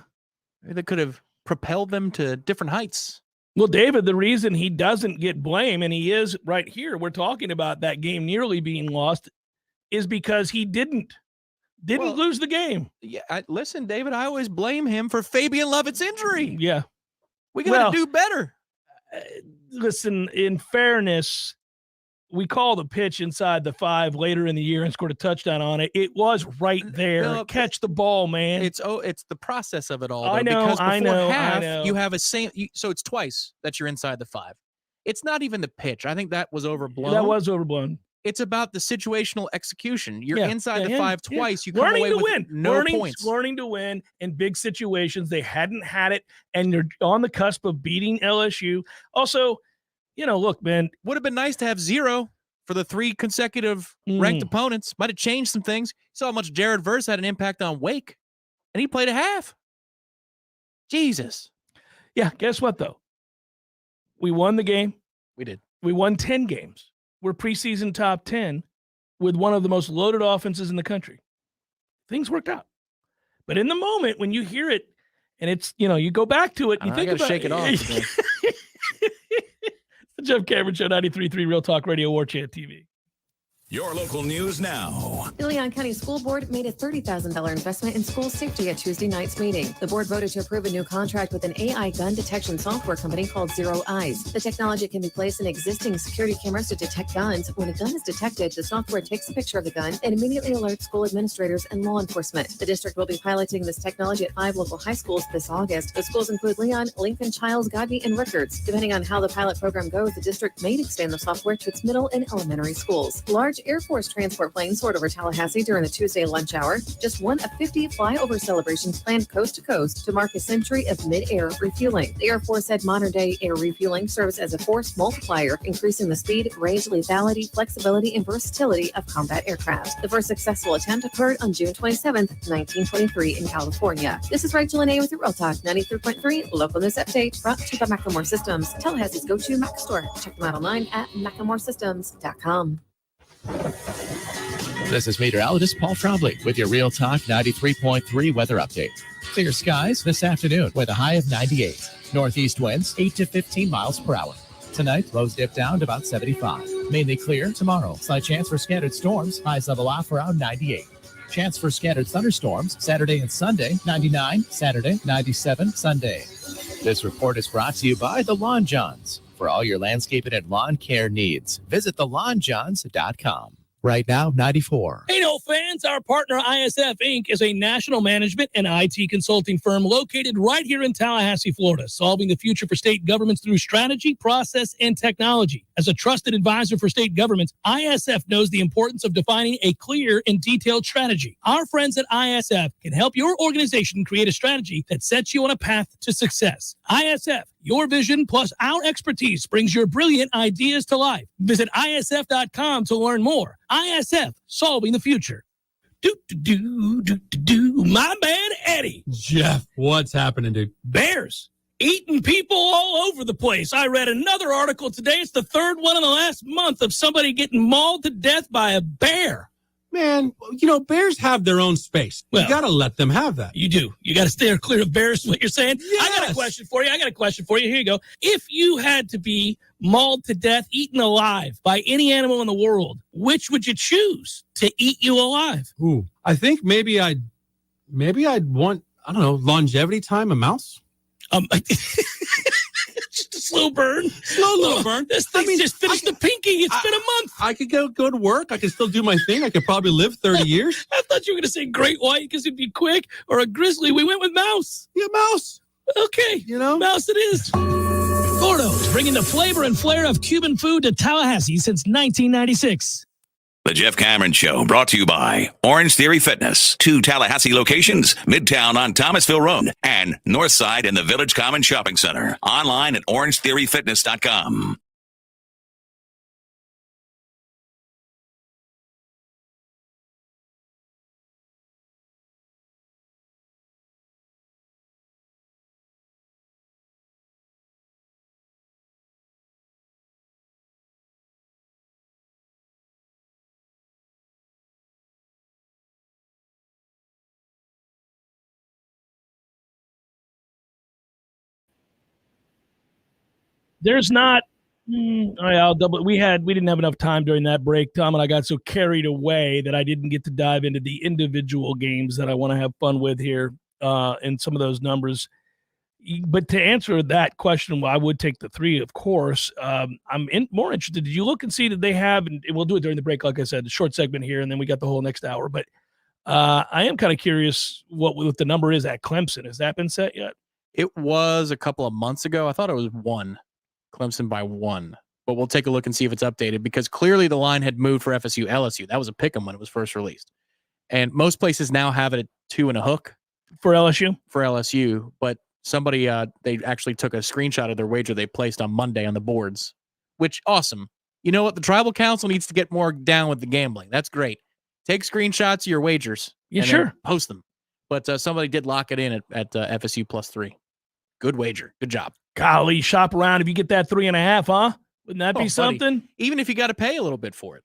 Maybe they could have propelled them to different heights. Well, David, the reason he doesn't get blame, and he is right here, we're talking about that game nearly being lost, is because he didn't lose the game. Yeah, listen, David, I always blame him for Fabian Lovett's injury. Yeah. We got to do better. Listen, in fairness, we called a pitch inside the 5 later in the year and scored a touchdown on it. It was right there. No, catch the ball, man. It's the process of it all. Though, I know. Because I know. you have so it's twice that you're inside the 5. It's not even the pitch. I think that was overblown. That was overblown. It's about the situational execution. You're inside the 5 twice. You come learning away to with win. No points. Learning to win in big situations. They hadn't had it, and they're on the cusp of beating LSU. Also, look, man. Would have been nice to have 0 for the 3 consecutive ranked opponents. Might have changed some things. Saw how much Jared Verse had an impact on Wake, and he played a half. Jesus. Yeah, guess what, though? We won the game. We did. We won 10 games. We're preseason top 10 with one of the most loaded offenses in the country. Things worked out. But in the moment, when you hear it, and it's, you go back to it, and you think about shake it off. The Jeff Cameron Show, 93.3 Real Talk Radio, Warchant TV. Your local news now. The Leon County School Board made a $30,000 investment in school safety at Tuesday night's meeting. The board voted to approve a new contract with an AI gun detection software company called Zero Eyes. The technology can be placed in existing security cameras to detect guns. When a gun is detected, the software takes a picture of the gun and immediately alerts school administrators and law enforcement. The district will be piloting this technology at 5 local high schools this August. The schools include Leon, Lincoln, Childs, Godby, and Rickards. Depending on how the pilot program goes, the district may expand the software to its middle and elementary schools. Large Air Force transport planes soared over Tallahassee during the Tuesday lunch hour. Just one of 50 flyover celebrations planned coast to coast to mark a century of mid-air refueling. The Air Force said modern-day air refueling serves as a force multiplier, increasing the speed, range, lethality, flexibility, and versatility of combat aircraft. The first successful attempt occurred on June 27, 1923 in California. This is Rachel Lene with your Real Talk 93.3 Local News Update, brought to you by Macklemore Systems, Tallahassee's go-to Mac store. Check them out online at MclemoreSystems.com. This is meteorologist Paul Trombley with your Real Talk 93.3 weather update. Clear skies this afternoon with a high of 98. Northeast winds 8 to 15 miles per hour. Tonight, lows dip down to about 75. Mainly clear tomorrow. Slight chance for scattered storms. Highs level off around 98. Chance for scattered thunderstorms Saturday and Sunday, 99. Saturday, 97. Sunday. This report is brought to you by the Lawn Johns. For all your landscaping and lawn care needs, visit thelawnjohns.com. Right now, 94. Hey, no fans, our partner ISF Inc. is a national management and IT consulting firm located right here in Tallahassee, Florida, solving the future for state governments through strategy, process, and technology. As a trusted advisor for state governments, ISF knows the importance of defining a clear and detailed strategy. Our friends at ISF can help your organization create a strategy that sets you on a path to success. ISF, your vision plus our expertise brings your brilliant ideas to life. Visit ISF.com to learn more. ISF, solving the future. My man, Eddie. Jeff, what's happening, dude? Bears eating people all over the place. I read another article today. It's the third one in the last month of somebody getting mauled to death by a bear. Man, bears have their own space. You got to let them have that. You do. You got to stay clear of bears, is what you're saying? Yes. I got a question for you. Here you go. If you had to be mauled to death, eaten alive by any animal in the world, which would you choose to eat you alive? Ooh, I think maybe I'd want, I don't know, longevity time, a mouse. Just a slow burn. Slow burn. This thing just finished the pinky. It's been a month. I could go to work. I could still do my thing. I could probably live 30 years. I thought you were going to say great white because it'd be quick, or a grizzly. We went with mouse. Yeah, mouse. Okay. Mouse it is. Gordo's, bringing the flavor and flair of Cuban food to Tallahassee since 1996. The Jeff Cameron Show, brought to you by Orange Theory Fitness. 2 Tallahassee locations, Midtown on Thomasville Road and Northside in the Village Common Shopping Center. Online at orangetheoryfitness.com. There's not. All right, I'll double. We didn't have enough time during that break, Tom, and I got so carried away that I didn't get to dive into the individual games that I want to have fun with here and some of those numbers. But to answer that question, well, I would take the 3, of course. I'm more interested. Did you look and see that they have, and we'll do it during the break, like I said, the short segment here, and then we got the whole next hour. But I am kind of curious what the number is at Clemson. Has that been set yet? It was a couple of months ago. I thought it was 1. Clemson by 1, but we'll take a look and see if it's updated, because clearly the line had moved for FSU LSU. That was a pick 'em when it was first released, and most places now have it at 2 and a hook for LSU. But somebody they actually took a screenshot of their wager they placed on Monday on the boards, which awesome. You know what? The tribal council needs to get more down with the gambling. That's great. Take screenshots of your wagers. Yeah, and sure. then post them. But somebody did lock it in at FSU +3. Good wager. Good job. Golly, shop around if you get that 3.5, huh? Wouldn't that be something? Buddy, even if you got to pay a little bit for it.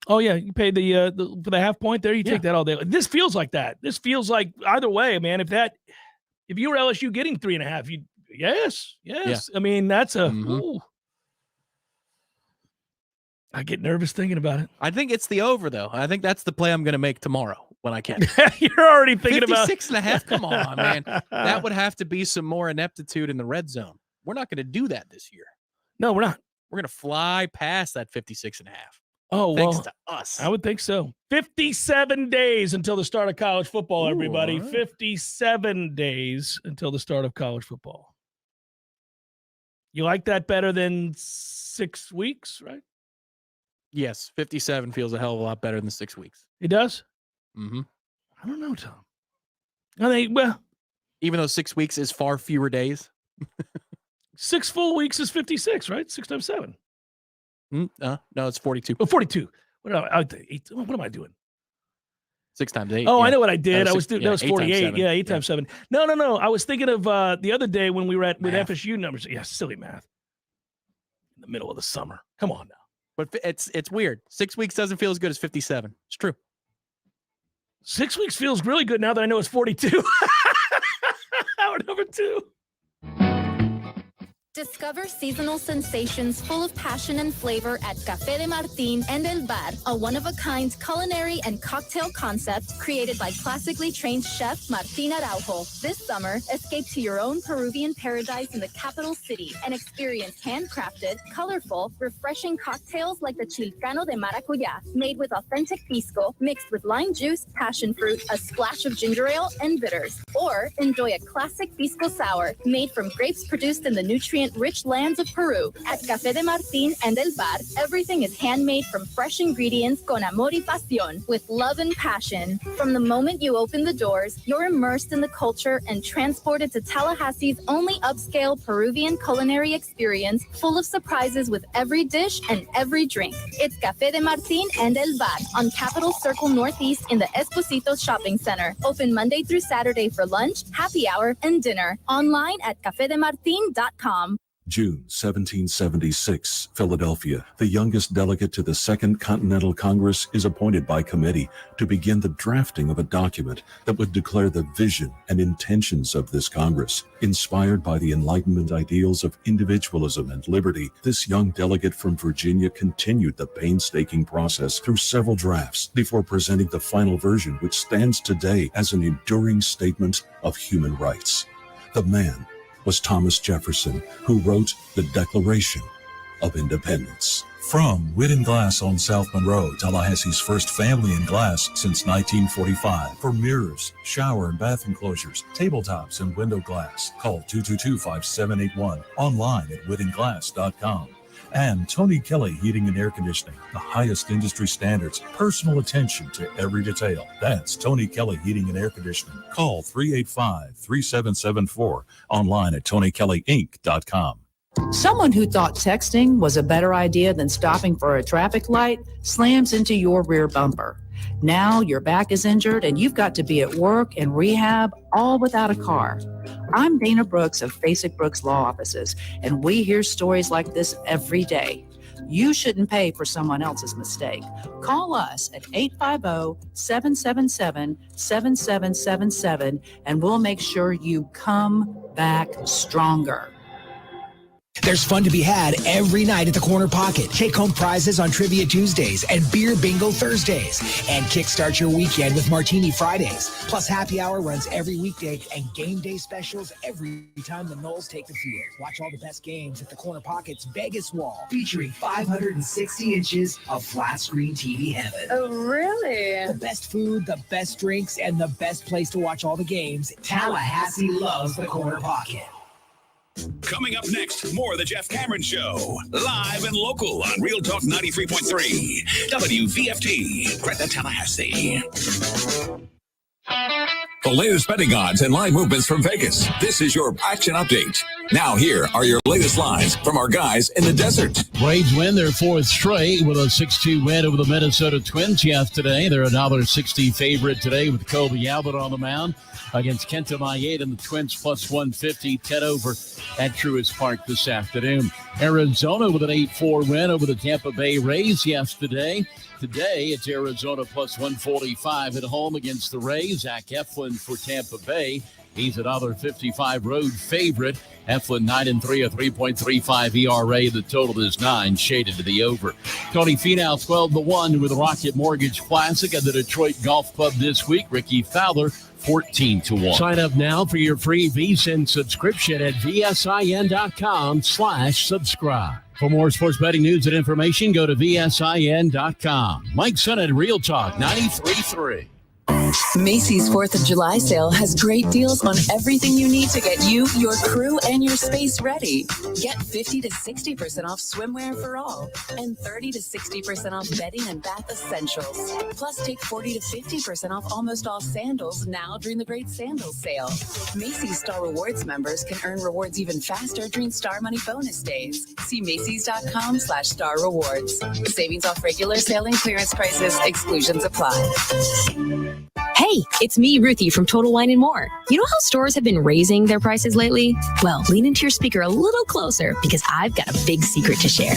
Oh yeah, you pay for the half point there. You take that all day. This feels like that. This feels like either way, man. If you were LSU getting 3.5, you yes. Yeah. I mean, that's a. Ooh. I get nervous thinking about it. I think it's the over though. I think that's the play I'm going to make tomorrow when I can. You're already thinking about 56.5. Come on, man. That would have to be some more ineptitude in the red zone. We're not going to do that this year. No, we're not. We're going to fly past that 56.5. Oh, thanks to us. I would think so. 57 days until the start of college football, everybody. Right. 57 days until the start of college football. You like that better than 6 weeks, right? Yes, 57 feels a hell of a lot better than 6 weeks. It does? Mm-hmm. I don't know, Tom. I think, well. Even though 6 weeks is far fewer days. 6 full weeks is 56, right? 6 times 7. No, it's 42. Oh, 42. What am I doing? 6 times 8. Oh, yeah. I know what I did. That was 48. Yeah, 8 times 7. No. I was thinking of the other day when we were with FSU numbers. Yeah, silly math. In the middle of the summer. Come on now. But it's weird. 6 weeks doesn't feel as good as 57. It's true. 6 weeks feels really good now that I know it's 42. Hour number 2. Discover seasonal sensations full of passion and flavor at Café de Martín and El Bar, a one-of-a-kind culinary and cocktail concept created by classically trained chef Martín Araujo. This summer, escape to your own Peruvian paradise in the capital city and experience handcrafted, colorful, refreshing cocktails like the Chilcano de Maracuyá, made with authentic pisco, mixed with lime juice, passion fruit, a splash of ginger ale, and bitters. Or enjoy a classic pisco sour made from grapes produced in the nutrient-rich lands of Peru. At Café de Martín and El Bar, everything is handmade from fresh ingredients con amor y pasión, with love and passion. From the moment you open the doors, you're immersed in the culture and transported to Tallahassee's only upscale Peruvian culinary experience, full of surprises with every dish and every drink. It's Café de Martín and El Bar on Capitol Circle Northeast in the Esposito Shopping Center. Open Monday through Saturday for lunch, happy hour, and dinner. Online at cafedemartin.com. June 1776, Philadelphia. The youngest delegate to the Second Continental Congress is appointed by committee to begin the drafting of a document that would declare the vision and intentions of this Congress. Inspired by the Enlightenment ideals of individualism and liberty, this young delegate from Virginia continued the painstaking process through several drafts before presenting the final version, which stands today as an enduring statement of human rights. The man was Thomas Jefferson, who wrote the Declaration of Independence. From Wit and Glass on South Monroe, Tallahassee's first family in glass since 1945. For mirrors, shower and bath enclosures, tabletops, and window glass, call 222-5781. Online at witandglass.com. And Tony Kelly Heating and Air Conditioning, the highest industry standards, personal attention to every detail. That's Tony Kelly Heating and Air Conditioning. Call 385-3774. Online at TonyKellyInc.com. Someone who thought texting was a better idea than stopping for a traffic light slams into your rear bumper. Now your back is injured and you've got to be at work and rehab all without a car. I'm Dana Brooks of Basic Brooks Law Offices, and we hear stories like this every day. You shouldn't pay for someone else's mistake. Call us at 850-777-7777 and we'll make sure you come back stronger. There's fun to be had every night at the Corner Pocket. Take home prizes on Trivia Tuesdays and Beer Bingo Thursdays. And kickstart your weekend with Martini Fridays. Plus happy hour runs every weekday and game day specials every time the Noles take the field. Watch all the best games at the Corner Pocket's Vegas wall, featuring 560 inches of flat screen TV heaven. Oh, really? The best food, the best drinks, and the best place to watch all the games. Tallahassee loves the Corner Pocket. Coming up next, more of the Jeff Cameron Show. Live and local on Real Talk 93.3. WVFT, Greta, Tallahassee. The latest betting odds and line movements from Vegas. This is your action update. Now here are your latest lines from our guys in the desert. Braves win their fourth straight with a 6-2 win over the Minnesota Twins yesterday. They're $1.60 favorite today with Kobe Albert on the mound against Kenta Maeda and the Twins plus 150. 10 over at Truist Park this afternoon. Arizona with an 8-4 win over the Tampa Bay Rays yesterday. Today, it's Arizona plus 145 at home against the Rays. Zach Eflin for Tampa Bay. He's another 55 road favorite. Eflin 9-3, a 3.35 ERA. The total is 9, shaded to the over. Tony Finau 12-1 with the Rocket Mortgage Classic at the Detroit Golf Club this week. Ricky Fowler 14-1. Sign up now for your free VSiN subscription at vsin.com/subscribe. For more sports betting news and information, go to vsin.com. Mike Son at Real Talk 93.3. Macy's 4th of July sale has great deals on everything you need to get you, your crew, and your space ready. Get 50 to 60% off swimwear for all and 30 to 60% off bedding and bath essentials. Plus, take 40 to 50% off almost all sandals now during the great sandals sale. Macy's Star Rewards members can earn rewards even faster during Star Money bonus days. See Macy's.com/Star Rewards. Savings off regular sale and clearance prices. Exclusions apply. Hey, it's me, Ruthie from Total Wine & More. You know how stores have been raising their prices lately? Well, lean into your speaker a little closer because I've got a big secret to share.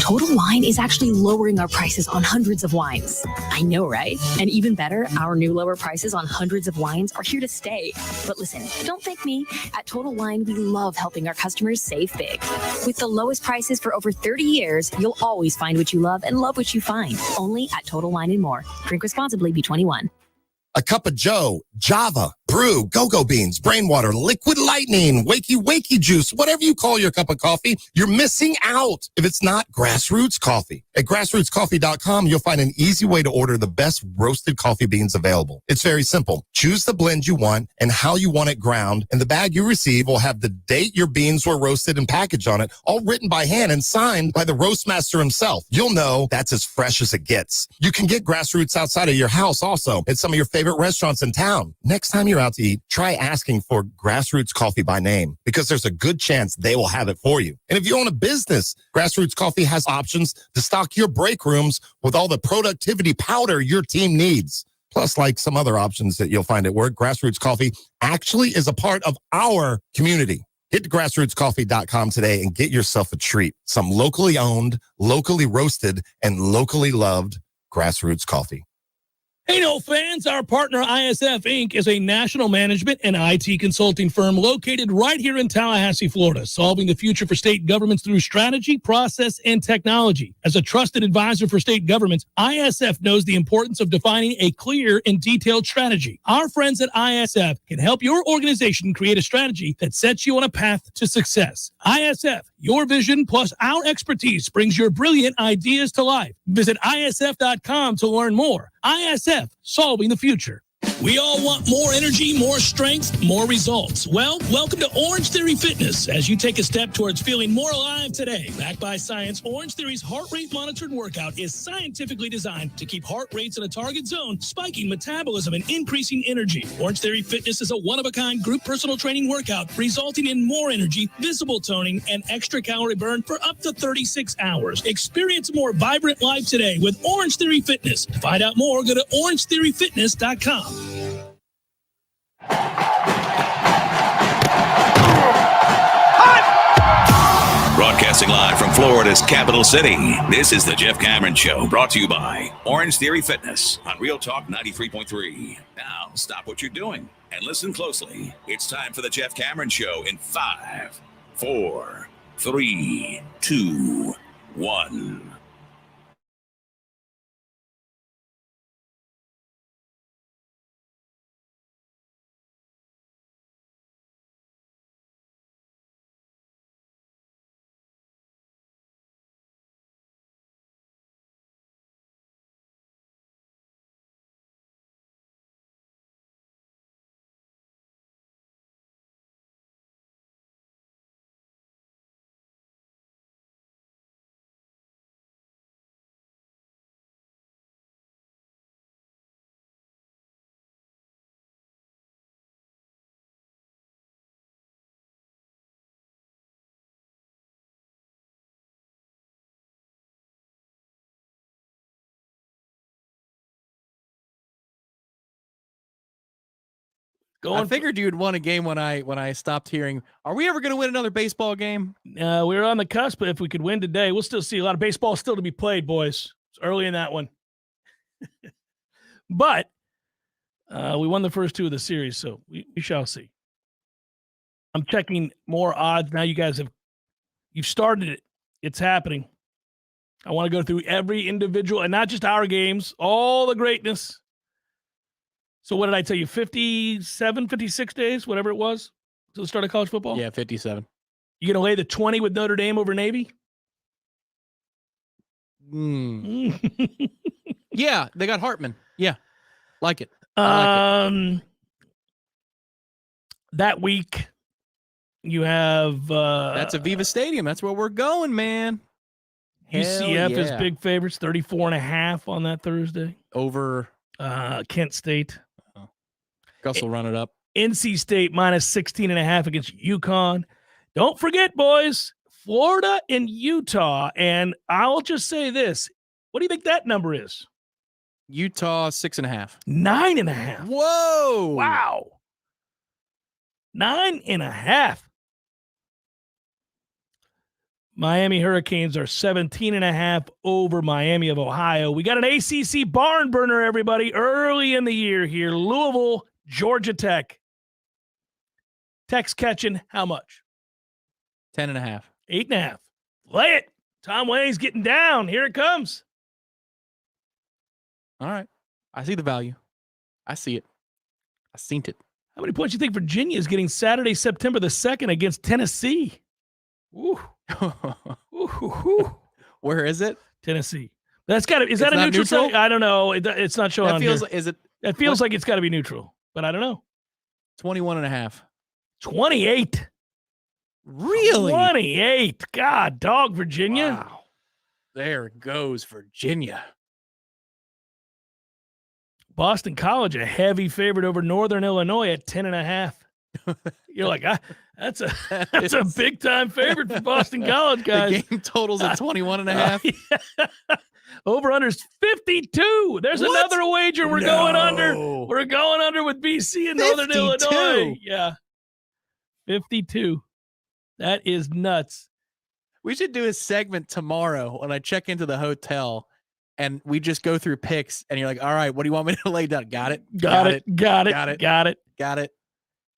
Total Wine is actually lowering our prices on hundreds of wines. I know, right? And even better, our new lower prices on hundreds of wines are here to stay. But listen, don't thank me. At Total Wine, we love helping our customers save big. With the lowest prices for over 30 years, you'll always find what you love and love what you find. Only at Total Wine & More. Drink responsibly, be 21. A cup of Joe, Java, brew, go-go beans, brain water, liquid lightning, wakey juice, whatever you call your cup of coffee, you're missing out if it's not Grassroots Coffee. At grassrootscoffee.com, you'll find an easy way to order the best roasted coffee beans available. It's very simple. Choose the blend you want and how you want it ground, and the bag you receive will have the date your beans were roasted and packaged on it, all written by hand and signed by the roast master himself. You'll know that's as fresh as it gets. You can get Grassroots outside of your house also at some of your favorite restaurants in town. Next time you're out to eat, try asking for Grassroots Coffee by name because there's a good chance they will have it for you. And if you own a business, Grassroots Coffee has options to stock your break rooms with all the productivity powder your team needs. Plus, like some other options that you'll find at work, Grassroots Coffee actually is a part of our community. Hit to grassrootscoffee.com today and get yourself a treat. Some locally owned, locally roasted, and locally loved Grassroots Coffee. Hey, no fans, our partner ISF Inc. is a national management and IT consulting firm located right here in Tallahassee, Florida, solving the future for state governments through strategy, process, and technology. As a trusted advisor for state governments, ISF knows the importance of defining a clear and detailed strategy. Our friends at ISF can help your organization create a strategy that sets you on a path to success. ISF, your vision plus our expertise brings your brilliant ideas to life. Visit ISF.com to learn more. ISF, solving the future. We all want more energy, more strength, more results. Well, welcome to Orange Theory Fitness as you take a step towards feeling more alive today. Backed by science, Orange Theory's heart rate monitored workout is scientifically designed to keep heart rates in a target zone, spiking metabolism and increasing energy. Orange Theory Fitness is a one-of-a-kind group personal training workout resulting in more energy, visible toning, and extra calorie burn for up to 36 hours. Experience a more vibrant life today with Orange Theory Fitness. To find out more, go to orangetheoryfitness.com. Broadcasting live from Florida's capital city, this is the Jeff Cameron Show, brought to you by Orange Theory Fitness on Real Talk 93.3. Now, stop what you're doing and listen closely. It's time for the Jeff Cameron Show in 5, 4, 3, 2, 1. I figured you'd won a game when I stopped hearing, are we ever going to win another baseball game? We're on the cusp, but if we could win today, we'll still see a lot of baseball still to be played, boys. It's early in that one. But we won the first 2 of the series, so we shall see. I'm checking more odds. Now you've started it. It's happening. I want to go through every individual, and not just our games, all the greatness. So what did I tell you? 57, 56 days, whatever it was, to the start of college football? Yeah, 57. You going to lay the 20 with Notre Dame over Navy? Yeah, they got Hartman. Yeah, like it. That week, you have... That's Aviva Stadium. That's where we're going, man. UCF is big favorites, 34.5 on that Thursday. Over Kent State. Gus will run it up. NC State minus 16.5 against UConn. Don't forget, boys, Florida and Utah. And I'll just say this. What do you think that number is? Utah 6.5. 9.5. Whoa. Wow. 9.5. Miami Hurricanes are 17.5 over Miami of Ohio. We got an ACC barn burner, everybody, early in the year here. Louisville, Georgia Tech. Tech's catching how much? 10.5. 8.5. Lay it. Tom Wayne's getting down. Here it comes. All right. I see the value. I see it. I seen it. How many points do you think Virginia is getting Saturday, September the 2nd against Tennessee? Ooh. Where is it? Tennessee. That's got to. Is that a neutral site? I don't know. It's not showing. That on feels. here. Is it? It feels like it's got to be neutral, but I don't know. 21.5. 28. Really? 28. God, dog, Virginia. Wow. There goes Virginia. Boston College, a heavy favorite over Northern Illinois at 10.5. You're like, that's a big time favorite for Boston College, guys. The game totals at 21.5. Yeah. Over under's 52. There's another wager we're going under. We're going under with BC and Northern Illinois. Yeah. 52. That is nuts. We should do a segment tomorrow when I check into the hotel and we just go through picks and you're like, all right, what do you want me to lay down? Got it. Got it.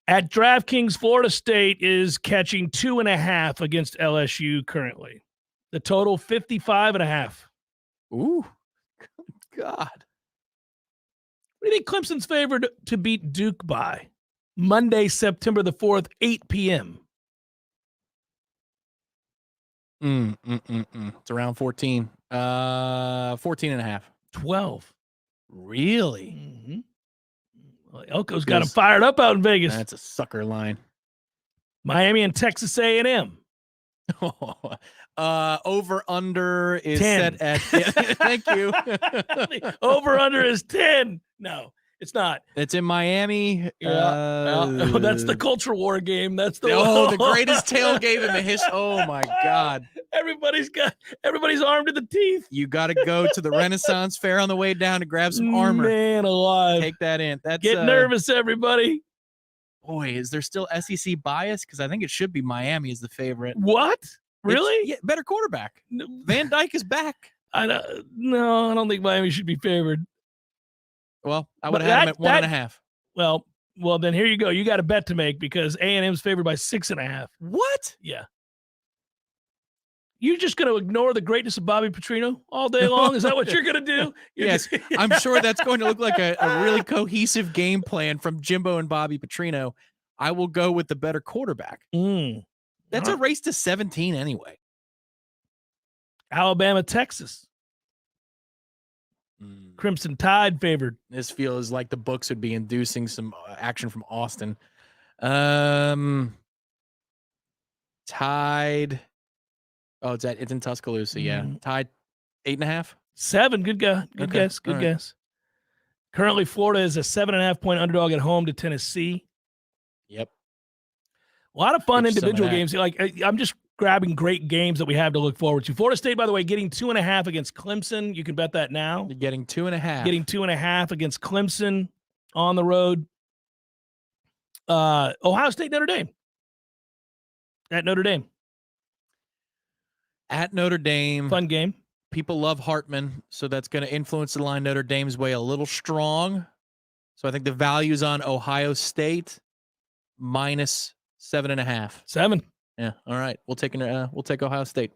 At DraftKings, Florida State is catching 2.5 against LSU currently. The total 55.5. Ooh, God. What do you think Clemson's favored to beat Duke by? Monday, September the 4th, 8 p.m. It's around 14. 14.5. 12. Really? Mm-hmm. Well, Elko's got him fired up out in Vegas. That's a sucker line. Miami and Texas A&M. Over under is 10. set at thank you. Over under is 10. No, it's not. It's in Miami. That's the culture war game. That's the the greatest tailgate in the history. Oh my God. Everybody's armed to the teeth. You got to go to the Renaissance Fair on the way down to grab some armor. Man alive. Take that in. Get nervous, everybody. Boy, is there still SEC bias? Because I think it should be Miami as the favorite. What? Really? Yeah, better quarterback. Van Dyke is back. I don't think Miami should be favored. Well, I would have had him at 1.5. Well, then here you go. You got a bet to make because A&M's favored by 6.5. What? Yeah. You're just going to ignore the greatness of Bobby Petrino all day long? Is that what you're going to do? Yes. I'm sure that's going to look like a really cohesive game plan from Jimbo and Bobby Petrino. I will go with the better quarterback. That's a race to 17 anyway. Alabama, Texas. Crimson Tide favored. This feels like the books would be inducing some action from Austin. Tide. Oh, it's in Tuscaloosa. Yeah. Tide 8.5. 7. Good guy. Good guess. Good guess. Currently, Florida is a 7.5 point underdog at home to Tennessee. Yep. A lot of fun individual games. Like I'm just grabbing great games that we have to look forward to. Florida State, by the way, getting 2.5 against Clemson. You can bet that now. You're getting 2.5. Getting 2.5 against Clemson on the road. Ohio State, Notre Dame. At Notre Dame. At Notre Dame. Fun game. People love Hartman, so that's going to influence the line Notre Dame's way a little strong. So I think the value's on Ohio State minus 7.5. 7. Yeah. All right. We'll take Ohio State.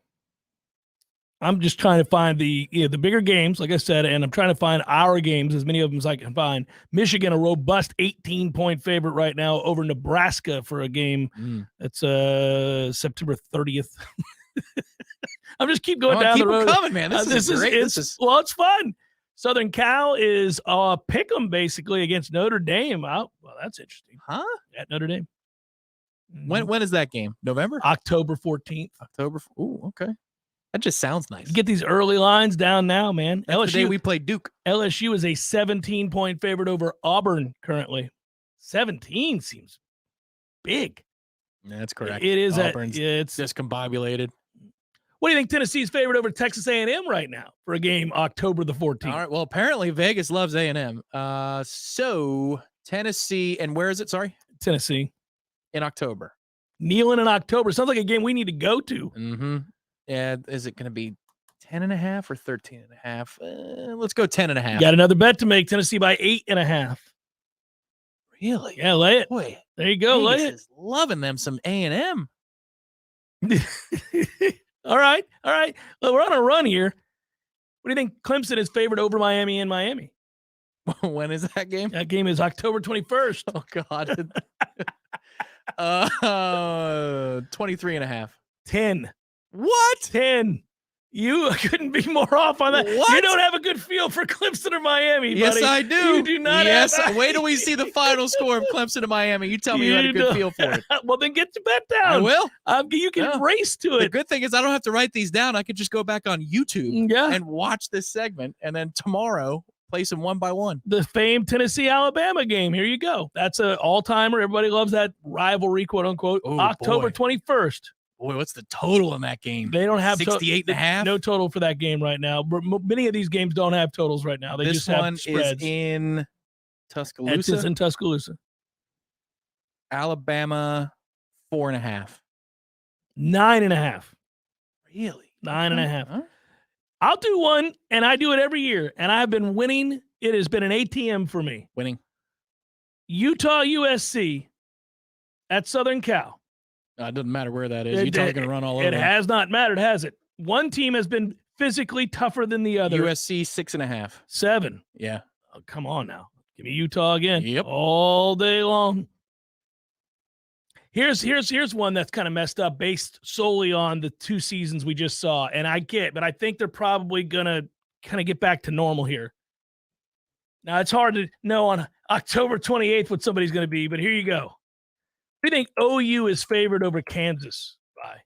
I'm just trying to find the bigger games, like I said, and I'm trying to find our games, as many of them as I can find. Michigan, a robust 18-point favorite right now over Nebraska for a game. That's September 30th. I'm just keep going down keep the road. Them coming, man. This is great. It's fun. Southern Cal is pick 'em basically against Notre Dame. Well, that's interesting. Huh? At Notre Dame. When is that game? November? October 14th. Ooh, okay. That just sounds nice. Get these early lines down now, man. That's the day we played Duke. LSU is a 17-point favorite over Auburn currently. 17 seems big. That's correct. It is. Auburn's it's discombobulated. What do you think Tennessee's favorite over Texas A&M right now for a game October the 14th? All right. Well, apparently Vegas loves A&M. So Tennessee, and where is it? Sorry, Tennessee in October. Neyland in October sounds like a game we need to go to. Mm-hmm. Yeah. Is it going to be 10.5 or 13.5? Let's go 10.5. Got another bet to make. Tennessee by 8.5. Really? Yeah, lay it. Boy, there you go. Vegas Lay it. Is loving them some A&M. All right. Well, we're on a run here. What do you think Clemson is favored over Miami in Miami? When is that game? That game is October 21st. Oh, God. 23.5. 10. What? 10. You couldn't be more off on that. What? You don't have a good feel for Clemson or Miami, Yes, buddy. I do. You do not Yes. have. Wait till we see the final score of Clemson and Miami. You tell me you had a good feel for it. Well, then get your bet down. I will. You can race to The it. good thing is I don't have to write these down. I could just go back on YouTube and watch this segment, and then tomorrow place them one by one. The famed Tennessee-Alabama game. Here you go. That's an all-timer. Everybody loves that rivalry, quote unquote. Oh, October 21st. Boy, what's the total in that game? They don't have 68.5. No total for that game right now. Many of these games don't have totals right now. They This just have one spreads. is in Tuscaloosa. It's in Tuscaloosa. Alabama 4.5. 9.5. Really? 9.5. Huh? I'll do one, and I do it every year, and I've been winning. It has been an ATM for me. Winning. Utah USC at Southern Cal. It doesn't matter where that is. Utah's going to run all over. It has not mattered, has it? One team has been physically tougher than the other. USC 6.5. 7. Yeah. Oh, come on now. Give me Utah again. Yep. All day long. Here's one that's kind of messed up based solely on the 2 seasons we just saw. And but I think they're probably going to kind of get back to normal here. Now, it's hard to know on October 28th what somebody's going to be, but here you go. What do you think OU is favored over Kansas by?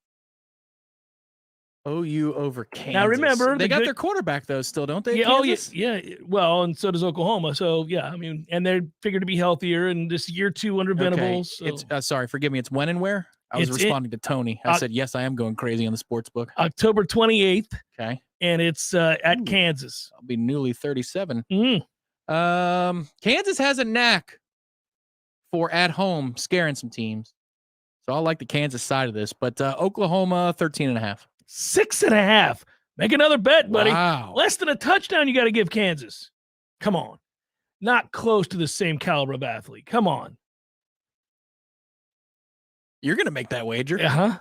OU over Kansas. Now, remember, they got their quarterback, though, still, don't they? Yeah, yeah. Well, and so does Oklahoma. So, yeah, I mean, and they're figured to be healthier and this year 2 under Venables. Okay. So. It's sorry, forgive me. It's when and where? I was responding to Tony. I said, yes, I am going crazy on the sports book. October 28th. Okay. And it's at Kansas. I'll be newly 37. Mm. Kansas has a knack for at home scaring some teams. So I like the Kansas side of this, but Oklahoma 13.5. 6.5. Make another bet, buddy. Wow. Less than a touchdown you got to give Kansas. Come on. Not close to the same caliber of athlete. Come on. You're going to make that wager. Uh-huh.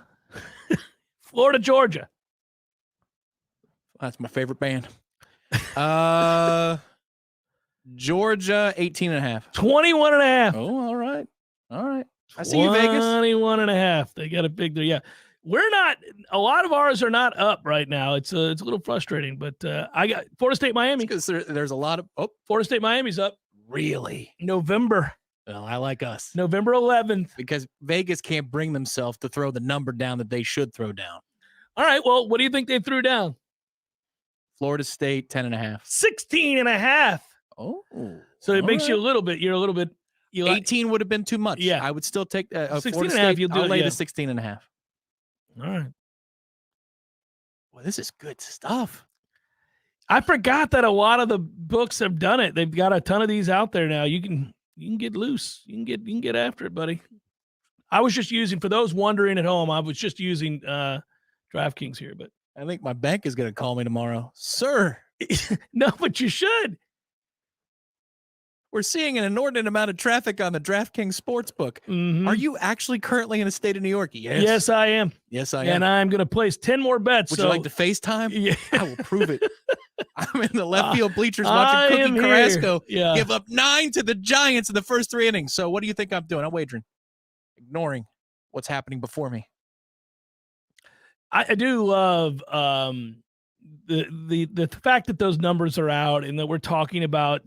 Florida, Georgia. That's my favorite band. Georgia 18.5. 21.5. Oh, all right. All right. I see you, Vegas. 21.5. They got a big there. Yeah. We're not, a lot of ours are not up right now. It's a little frustrating, but I got Florida State, Miami. Because there's a lot of, Florida State, Miami's up. Really? November. Well, I like us. November 11th. Because Vegas can't bring themselves to throw the number down that they should throw down. All right. Well, what do you think they threw down? Florida State 10.5. 16.5. Oh. So it makes you a little bit, 18 would have been too much. Yeah. I would still take 16.5. You'll do I'll it, lay yeah. the 16.5. All right. Well, this is good stuff. I forgot that a lot of the books have done it. They've got a ton of these out there now. You can you can get loose. You can get after it, buddy. I was just using, for those wondering at home, I was just using DraftKings here, but I think my bank is going to call me tomorrow. Sir. No, but you should. We're seeing an inordinate amount of traffic on the DraftKings Sportsbook. Mm-hmm. Are you actually currently in the state of New York? Yes, I am. Yes, I am. And I'm going to place 10 more bets. Would you like to FaceTime? Yeah. I will prove it. I'm in the left field bleachers watching Cookie Carrasco give up 9 to the Giants in the first 3 innings. So what do you think I'm doing? I'm wagering. Ignoring what's happening before me. I do love the fact that those numbers are out and that we're talking about,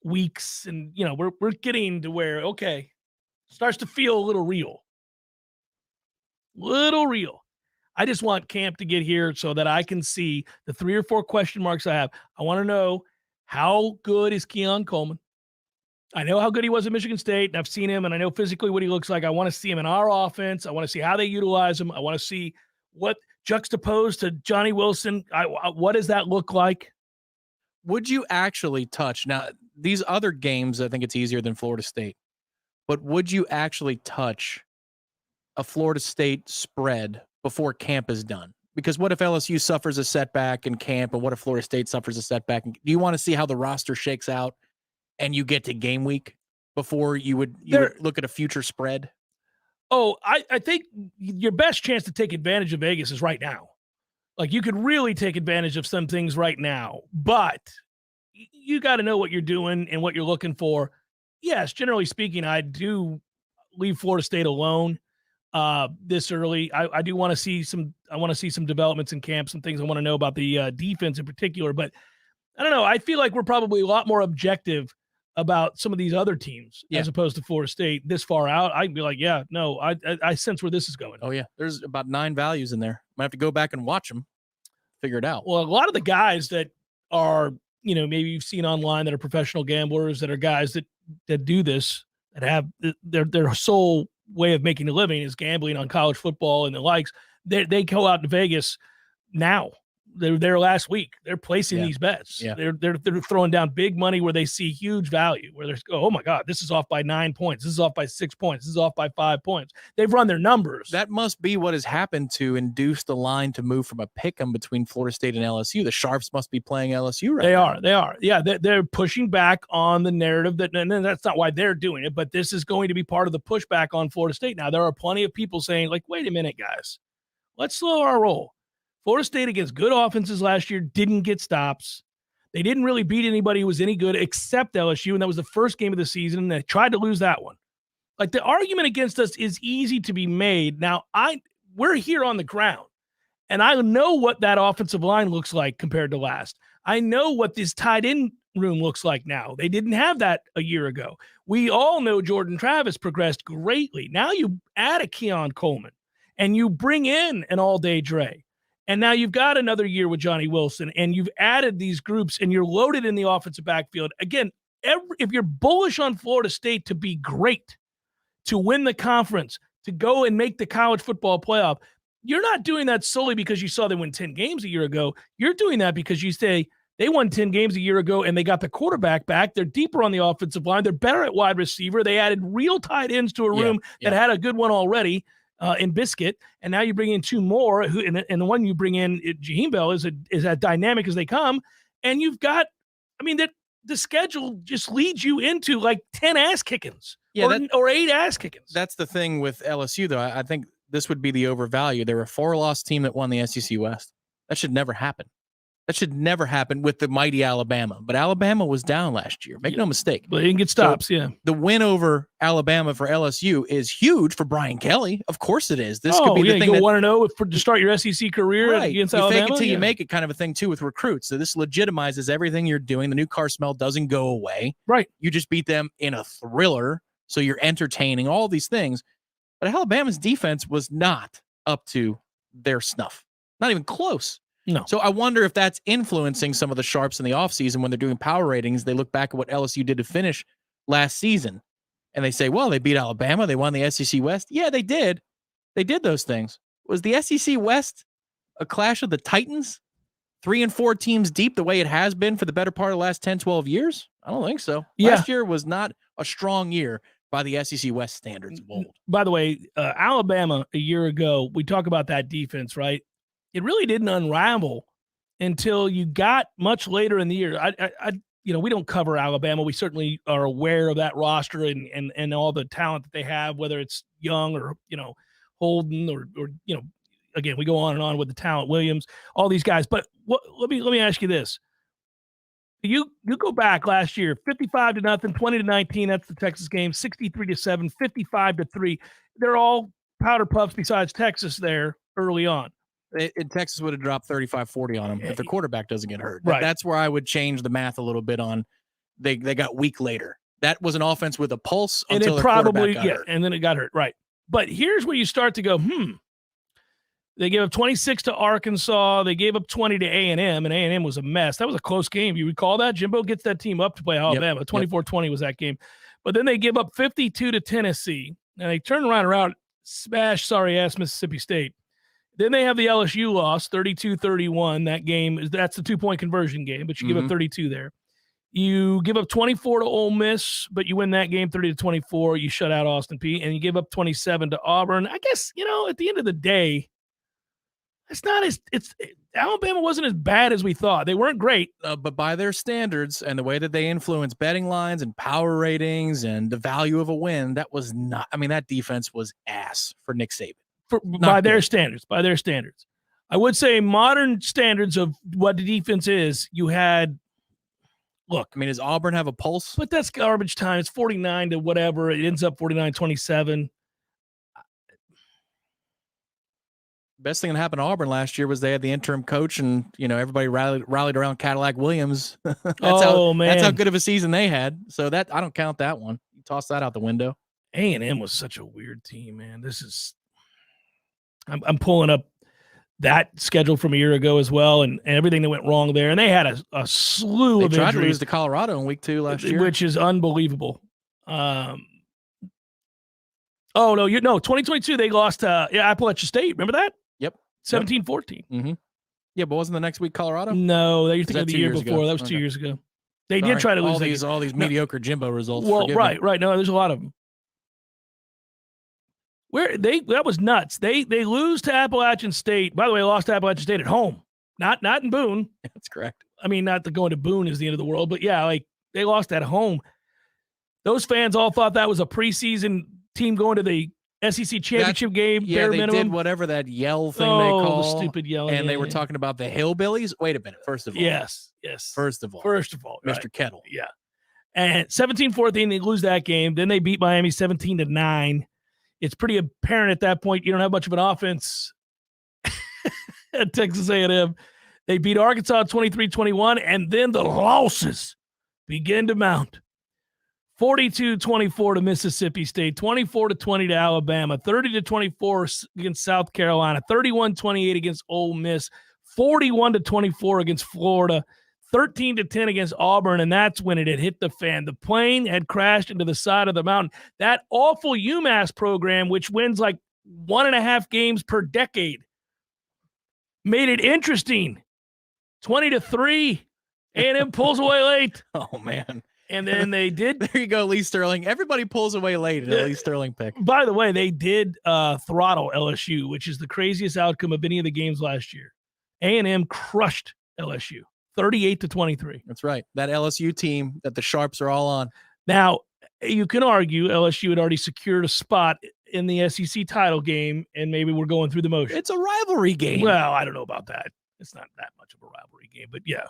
weeks and, we're getting to where, okay, starts to feel a little real. I just want camp to get here so that I can see the 3 or 4 question marks I have. I want to know, how good is Keon Coleman? I know how good he was at Michigan State, and I've seen him, and I know physically what he looks like. I want to see him in our offense. I want to see how they utilize him. I want to see what juxtaposed to Johnny Wilson. What does that look like? Would you actually touch, now, these other games, I think it's easier than Florida State, but would you actually touch a Florida State spread before camp is done? Because what if LSU suffers a setback in camp, and what if Florida State suffers a setback? Do you want to see how the roster shakes out and you get to game week before you would look at a future spread? Oh, I think your best chance to take advantage of Vegas is right now. Like, you could really take advantage of some things right now, but you got to know what you're doing and what you're looking for. Yes, generally speaking, I do leave Florida State alone this early. I do want to see some. I want to see some developments in camp, some things I want to know about the defense in particular. But I don't know. I feel like we're probably a lot more objective about some of these other teams as opposed to Florida State this far out. I'd be like, yeah, no, I sense where this is going. Oh yeah, there's about 9 values in there. Might have to go back and watch them, figure it out. Well, a lot of the guys that are, maybe you've seen online that are professional gamblers, that are guys that do this, that have their sole way of making a living is gambling on college football and the likes. They go out to Vegas now. They were there last week. They're placing these bets. Yeah. They're throwing down big money where they see huge value, where they're, oh my God, this is off by 9 points. This is off by 6 points. This is off by 5 points. They've run their numbers. That must be what has happened to induce the line to move from a pick'em between Florida State and LSU. The Sharps must be playing LSU right now. They are. Yeah, they're pushing back on the narrative that, and that's not why they're doing it, but this is going to be part of the pushback on Florida State. Now, there are plenty of people saying, like, wait a minute, guys, let's slow our roll. Florida State against good offenses last year didn't get stops. They didn't really beat anybody who was any good except LSU, and that was the first game of the season, and they tried to lose that one. Like, the argument against us is easy to be made. Now, we're here on the ground, and I know what that offensive line looks like compared to last. I know what this tight end room looks like now. They didn't have that a year ago. We all know Jordan Travis progressed greatly. Now you add a Keon Coleman, and you bring in an all-day Dre. And now you've got another year with Johnny Wilson, and you've added these groups, and you're loaded in the offensive backfield. Again, if you're bullish on Florida State to be great, to win the conference, to go and make the college football playoff, you're not doing that solely because you saw them win 10 games a year ago. You're doing that because you say they won 10 games a year ago, and they got the quarterback back. They're deeper on the offensive line. They're better at wide receiver. They added real tight ends to a room that had a good one already. In Biscuit, and now you bring in 2 more, and the one you bring in, Jaheim Bell, is as dynamic as they come, and you've got, that the schedule just leads you into like 10 ass kickings, or 8 ass kickings. That's the thing with LSU, though. I think this would be the overvalue. They're a 4-loss team that won the SEC West. That should never happen. That should never happen with the mighty Alabama. But Alabama was down last year. Make no mistake. But he didn't get stops, so the win over Alabama for LSU is huge for Brian Kelly. Of course it is. This could be the thing you want to know to start your SEC career against you Alabama. Fake it till you make it kind of a thing, too, with recruits. So this legitimizes everything you're doing. The new car smell doesn't go away. Right. You just beat them in a thriller, so you're entertaining, all these things. But Alabama's defense was not up to their snuff. Not even close. No. So I wonder if that's influencing some of the Sharps in the offseason when they're doing power ratings. They look back at what LSU did to finish last season, and they say, well, they beat Alabama. They won the SEC West. Yeah, they did. They did those things. Was the SEC West a clash of the Titans? 3 and 4 teams deep the way it has been for the better part of the last 10, 12 years? I don't think so. Yeah. Last year was not a strong year by the SEC West standards of old. By the way, Alabama a year ago, we talk about that defense, right? It really didn't unravel until you got much later in the year. We don't cover Alabama. We certainly are aware of that roster and all the talent that they have, whether it's Young or, Holden or again, we go on and on with the talent, Williams, all these guys. But let me ask you this. You go back last year, 55-0, 20-19. That's the Texas game. 63-7, 55-3. They're all powder puffs besides Texas there early on. Texas would have dropped 35-40 on them if the quarterback doesn't get hurt. Right. That's where I would change the math a little bit on. They got weak later. That was an offense with a pulse until the quarterback got hurt. And then it got hurt. Right. But here's where you start to go, They gave up 26 to Arkansas. They gave up 20 to A&M, and A&M was a mess. That was a close game. You recall that? Jimbo gets that team up to play Alabama. 24-20 was that game. But then they give up 52 to Tennessee, and they turn around, smash sorry-ass Mississippi State. Then they have the LSU loss, 32-31. That game, that's the two-point conversion game, but you give up 32 there. You give up 24 to Ole Miss, but you win that game 30-24. You shut out Austin Peay, and you give up 27 to Auburn. I guess, at the end of the day, Alabama wasn't as bad as we thought. They weren't great. But by their standards and the way that they influence betting lines and power ratings and the value of a win, that was not – that defense was ass for Nick Saban. By their standards. I would say modern standards of what the defense is, you had – look. Does Auburn have a pulse? But that's garbage time. It's 49 to whatever. It ends up 49-27. Best thing that happened to Auburn last year was they had the interim coach, and everybody rallied around Cadillac Williams. That's how good of a season they had. So that I don't count that one. You toss that out the window. A&M was such a weird team, man. This is. I'm pulling up that schedule from a year ago as well, and everything that went wrong there. And they had a slew of injuries. They tried to lose to Colorado in week 2 last year, which is unbelievable. 2022 they lost to Appalachia State. Remember that? Yep. 17-14. Mm-hmm. Yeah, but wasn't the next week Colorado? No, you're thinking of the year before. That was 2 years ago. They did try to lose all these mediocre Jimbo results. Well, right. No, there's a lot of them. That was nuts. They lose to Appalachian State. By the way, they lost to Appalachian State at home. Not in Boone. That's correct. Not that going to Boone is the end of the world, but yeah, they lost at home. Those fans all thought that was a preseason team going to the SEC championship game. Yeah, they did whatever that yell thing they call. The stupid yelling. And they were talking about the Hillbillies. Wait a minute. First of all. Yes. First of all. Mr. Right. Kettle. Yeah. And 17-14, they lose that game. Then they beat Miami 17-9. It's pretty apparent at that point you don't have much of an offense at Texas A&M. They beat Arkansas 23-21, and then the losses begin to mount. 42-24 to Mississippi State, 24-20 to Alabama, 30-24 against South Carolina, 31-28 against Ole Miss, 41-24 against Florida, 13-10 against Auburn, and that's when it had hit the fan. The plane had crashed into the side of the mountain. That awful UMass program, which wins like 1.5 games per decade, made it interesting. 20-3. A&M pulls away late. Oh, man. And then they did. There you go, Lee Sterling. Everybody pulls away late at a Lee Sterling pick. By the way, they did throttle LSU, which is the craziest outcome of any of the games last year. A&M crushed LSU, 38-23. That's right. That LSU team that the Sharps are all on. Now, you can argue LSU had already secured a spot in the SEC title game, and maybe we're going through the motion. It's a rivalry game. Well, I don't know about that. It's not that much of a rivalry game, but yeah.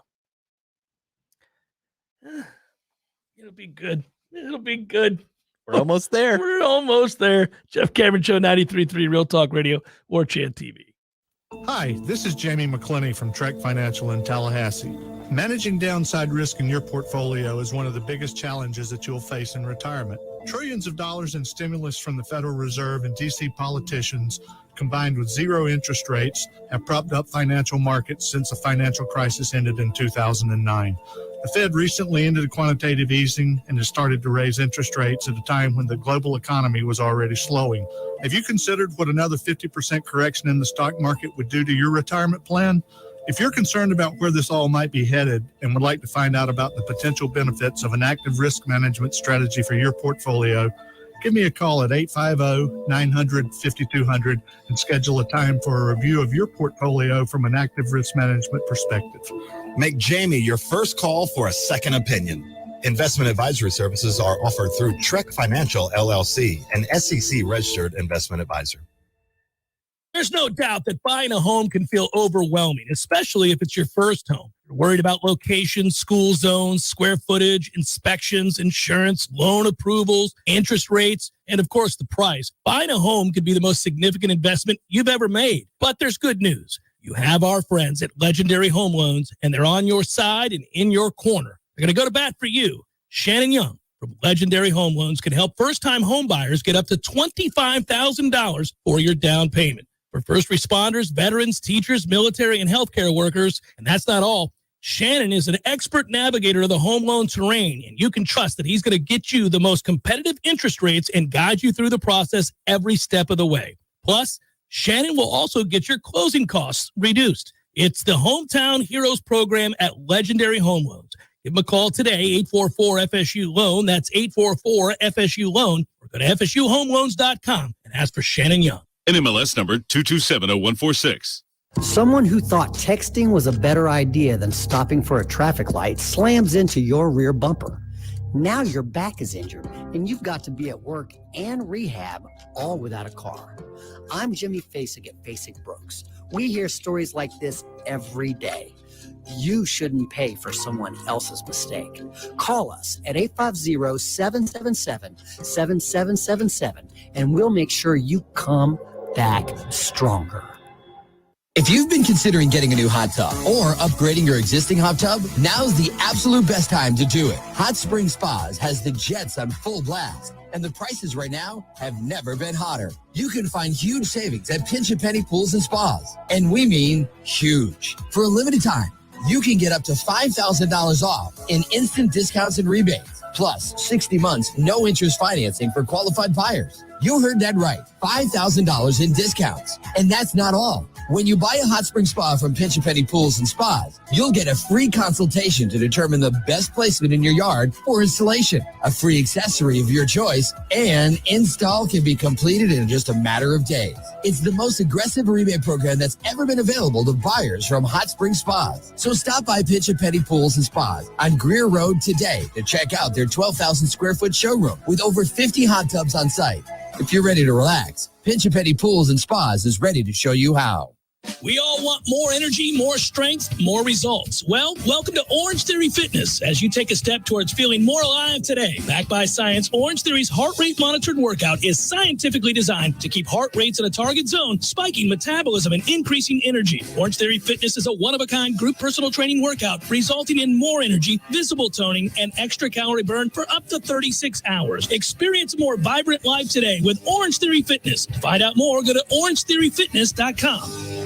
It'll be good. We're almost there. We're almost there. Jeff Cameron Show, 93.3 Real Talk Radio, Warchant TV. Hi, this is Jamie McClenny from Trek Financial in Tallahassee. Managing downside risk in your portfolio is one of the biggest challenges that you'll face in retirement. Trillions of dollars in stimulus from the Federal Reserve and D.C. politicians, combined with zero interest rates, have propped up financial markets since the financial crisis ended in 2009. The Fed recently ended quantitative easing and has started to raise interest rates at a time when the global economy was already slowing. Have you considered what another 50% correction in the stock market would do to your retirement plan? If you're concerned about where this all might be headed and would like to find out about the potential benefits of an active risk management strategy for your portfolio, give me a call at 850-900-5200 and schedule a time for a review of your portfolio from an active risk management perspective. Make Jamie your first call for a second opinion. Investment advisory services are offered through Trek Financial LLC, an SEC-registered investment advisor. There's no doubt that buying a home can feel overwhelming, especially if it's your first home. You're worried about location, school zones, square footage, inspections, insurance, loan approvals, interest rates, and of course the price. Buying a home could be the most significant investment you've ever made. But there's good news. You have our friends at Legendary Home Loans, and they're on your side and in your corner. They're going to go to bat for you. Shannon Young from Legendary Home Loans can help first-time home buyers get up to $25,000 for your down payment. For first responders, veterans, teachers, military, and healthcare workers. And that's not all. Shannon is an expert navigator of the home loan terrain, and you can trust that he's going to get you the most competitive interest rates and guide you through the process every step of the way. Plus, Shannon will also get your closing costs reduced. It's the Hometown Heroes program at Legendary Home Loans. Give them a call today, 844-FSU-LOAN. That's 844-FSU-LOAN. Or go to FSUHomeLoans.com and ask for Shannon Young. NMLS number 2270146. Someone who thought texting was a better idea than stopping for a traffic light slams into your rear bumper. Now your back is injured and you've got to be at work and rehab all without a car. I'm Jimmy Fasig at Fasig Brooks. We hear stories like this every day. You shouldn't pay for someone else's mistake. Call us at 850-777-7777 and we'll make sure you come back stronger. If you've been considering getting a new hot tub or upgrading your existing hot tub, now's the absolute best time to do it. Hot Spring Spas has the jets on full blast, and the prices right now have never been hotter. You can find huge savings at Pinch a Penny Pools and Spas, and we mean huge. For a limited time, you can get up to $5,000 off in instant discounts and rebates, plus 60 months no interest financing for qualified buyers. You heard that right, $5,000 in discounts. And that's not all. When you buy a hot spring spa from Pinch a Penny Pools and Spas, you'll get a free consultation to determine the best placement in your yard for installation, a free accessory of your choice, and install can be completed in just a matter of days. It's the most aggressive rebate program that's ever been available to buyers from Hot Spring Spas. So stop by Pinch a Penny Pools and Spas on Greer Road today to check out their 12,000 square foot showroom with over 50 hot tubs on site. If you're ready to relax, Pinch a Penny Pools and Spas is ready to show you how. We all want more energy, more strength, more results. Well, welcome to Orange Theory Fitness as you take a step towards feeling more alive today. Backed by science, Orange Theory's heart rate monitored workout is scientifically designed to keep heart rates in a target zone, spiking metabolism and increasing energy. Orange Theory Fitness is a one-of-a-kind group personal training workout resulting in more energy, visible toning, and extra calorie burn for up to 36 hours. Experience a more vibrant life today with Orange Theory Fitness. To find out more, go to orangetheoryfitness.com.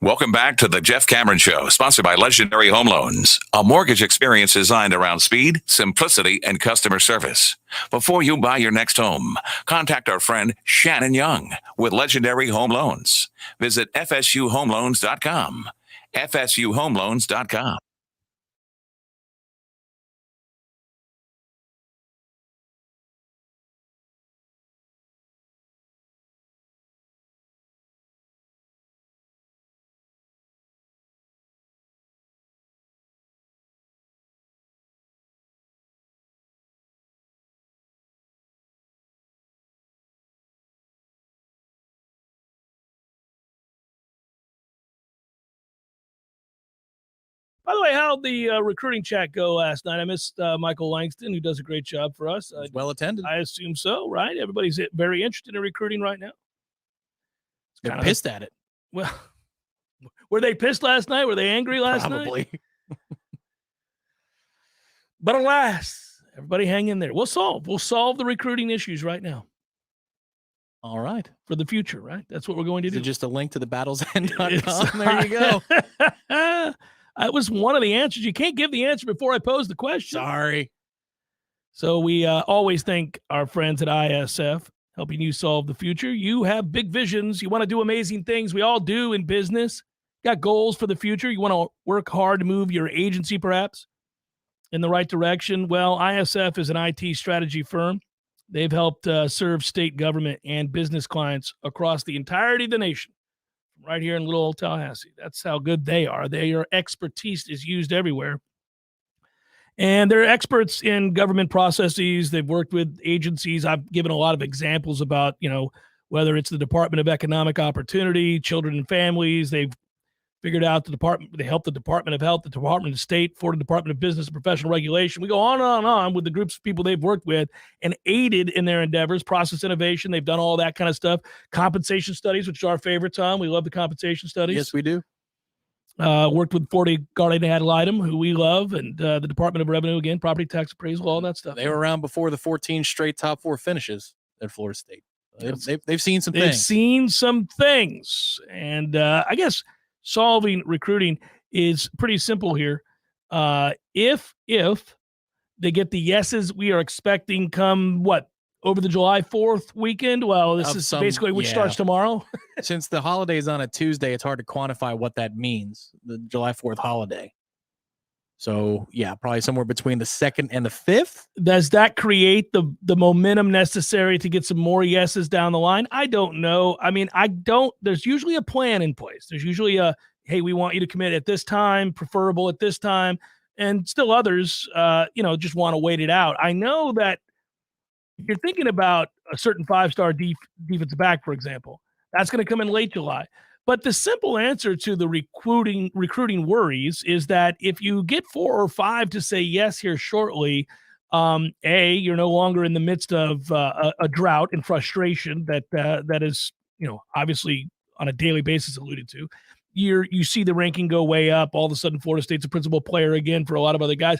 Welcome back to the Jeff Cameron Show, sponsored by Legendary Home Loans, a mortgage experience designed around speed, simplicity, and customer service. Before you buy your next home, contact our friend Shannon Young with Legendary Home Loans. Visit FSUHomeLoans.com. FSUHomeLoans.com. By the way, how'd the recruiting chat go last night? I missed Michael Langston, who does a great job for us. Well attended. I assume so, right? Everybody's very interested in recruiting right now. They're pissed at it. Well, were they pissed last night? Were they angry last night? Probably. But alas, everybody hang in there. We'll solve the recruiting issues right now. All right. For the future, right? That's what we're going to Is do. it just a link to the battlesend.com? There you go. That was one of the answers. You can't give the answer before I pose the question. Sorry. So we always thank our friends at ISF, helping you solve the future. You have big visions. You want to do amazing things. We all do in business. got goals for the future. You want to work hard to move your agency perhaps in the right direction. Well, ISF is an IT strategy firm. They've helped serve state government and business clients across the entirety of the nation, right here in little old Tallahassee. That's how good they are. Their expertise is used everywhere. And they're experts in government processes. They've worked with agencies. I've given a lot of examples about, whether it's the Department of Economic Opportunity, Children and Families. They've figured out they helped the Department of Health, the Department of State, Florida Department of Business and Professional Regulation. We go on and on and on with the groups of people they've worked with and aided in their endeavors, process innovation. They've done all that kind of stuff. Compensation studies, which is our favorite, Tom. We love the compensation studies. Yes, we do. Worked with Florida Guardian ad litem, who we love, and the Department of Revenue, again, property tax appraisal, all that stuff. They were around before the 14 straight top 4 finishes at Florida State. They've seen some things. They've seen some things. And I guess solving recruiting is pretty simple here. If they get the yeses we are expecting come, over the July 4th weekend? Well, this is basically which starts tomorrow. Since the holiday is on a Tuesday, it's hard to quantify what that means, the July 4th holiday. So, yeah, probably somewhere between the 2nd and the 5th. Does that create the momentum necessary to get some more yeses down the line? I don't know. I mean, there's usually a plan in place. There's usually hey, we want you to commit at this time, preferable at this time. And still others, just want to wait it out. I know that if you're thinking about a certain 5-star defensive back, for example, that's going to come in late July. But the simple answer to the recruiting worries is that if you get 4 or 5 to say yes here shortly, you're no longer in the midst of a drought and frustration that is, obviously on a daily basis alluded to. You see the ranking go way up. All of a sudden, Florida State's a principal player again for a lot of other guys.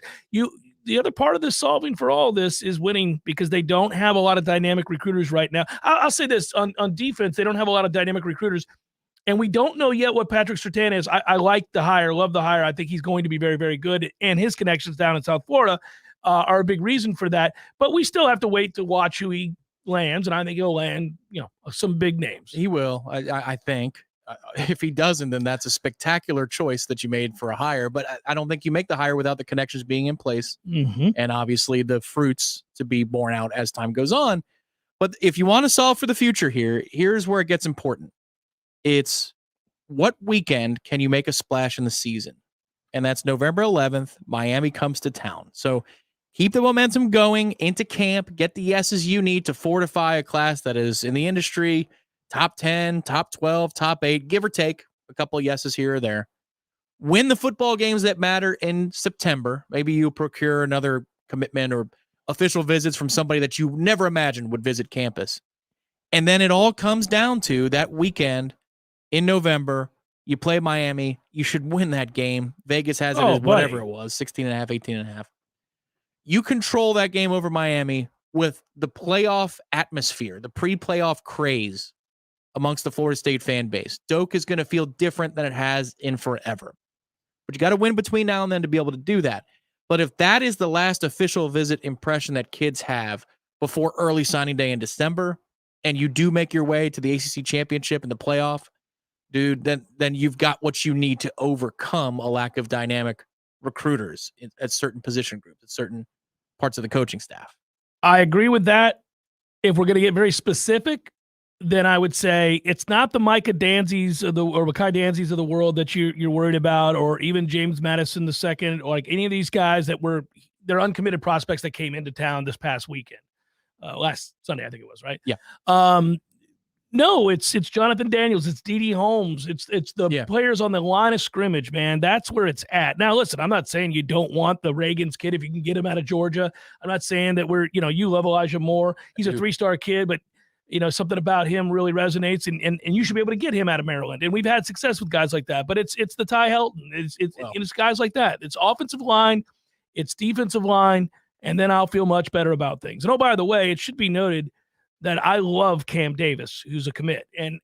The other part of this solving for all this is winning, because they don't have a lot of dynamic recruiters right now. I'll say this on defense, they don't have a lot of dynamic recruiters, and we don't know yet what Patrick Surtain is. I like the hire, love the hire. I think he's going to be very, very good, and his connections down in South Florida are a big reason for that. But we still have to wait to watch who he lands, and I think he'll land, some big names. He will, I think. If he doesn't, then that's a spectacular choice that you made for a hire. But I don't think you make the hire without the connections being in place, and obviously the fruits to be borne out as time goes on. But if you want to solve for the future here, here's where it gets important. It's what weekend can you make a splash in the season? And that's November 11th. Miami comes to town. So keep the momentum going into camp. Get the yeses you need to fortify a class that is in the industry. Top 10, top 12, top 8, give or take a couple of yeses here or there. Win the football games that matter in September. Maybe you procure another commitment or official visits from somebody that you never imagined would visit campus. And then it all comes down to that weekend in November. You play Miami. You should win that game. Vegas has it as whatever it was, 16.5, 18.5. You control that game over Miami with the playoff atmosphere, the pre-playoff craze amongst the Florida State fan base. Doak is going to feel different than it has in forever. But you got to win between now and then to be able to do that. But if that is the last official visit impression that kids have before early signing day in December, and you do make your way to the ACC championship and the playoff, dude, then you've got what you need to overcome a lack of dynamic recruiters at certain position groups, at certain parts of the coaching staff. I agree with that. If we're going to get very specific, then I would say it's not the Micah Danzys or Makai Danzys of the world that you're worried about, or even James Madison II, or like any of these guys they're uncommitted prospects that came into town this past weekend, last Sunday, I think it was, right? Yeah. No, it's Jonathan Daniels, it's D.D. Holmes, it's the players on the line of scrimmage, man. That's where it's at. Now, listen, I'm not saying you don't want the Reagan's kid if you can get him out of Georgia. I'm not saying that you love Elijah Moore. He's a 3-star kid, but something about him really resonates, and you should be able to get him out of Maryland. And we've had success with guys like that. But it's the Ty Helton. It's guys like that. It's offensive line, it's defensive line, and then I'll feel much better about things. And by the way, it should be noted that I love Cam Davis, who's a commit. And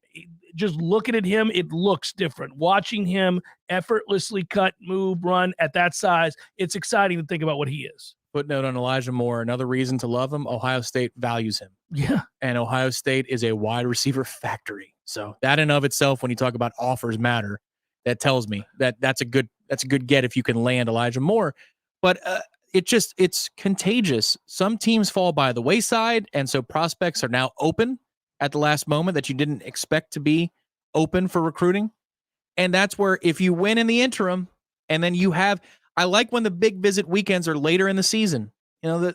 just looking at him, it looks different. Watching him effortlessly cut, move, run at that size, it's exciting to think about what he is. Footnote on Elijah Moore. Another reason to love him, Ohio State values him. Yeah. And Ohio State is a wide receiver factory. So that in of itself, when you talk about offers matter, that tells me that that's a good get if you can land Elijah Moore. But it's contagious. Some teams fall by the wayside, and so prospects are now open at the last moment that you didn't expect to be open for recruiting. And that's where if you win in the interim, and then I like when the big visit weekends are later in the season.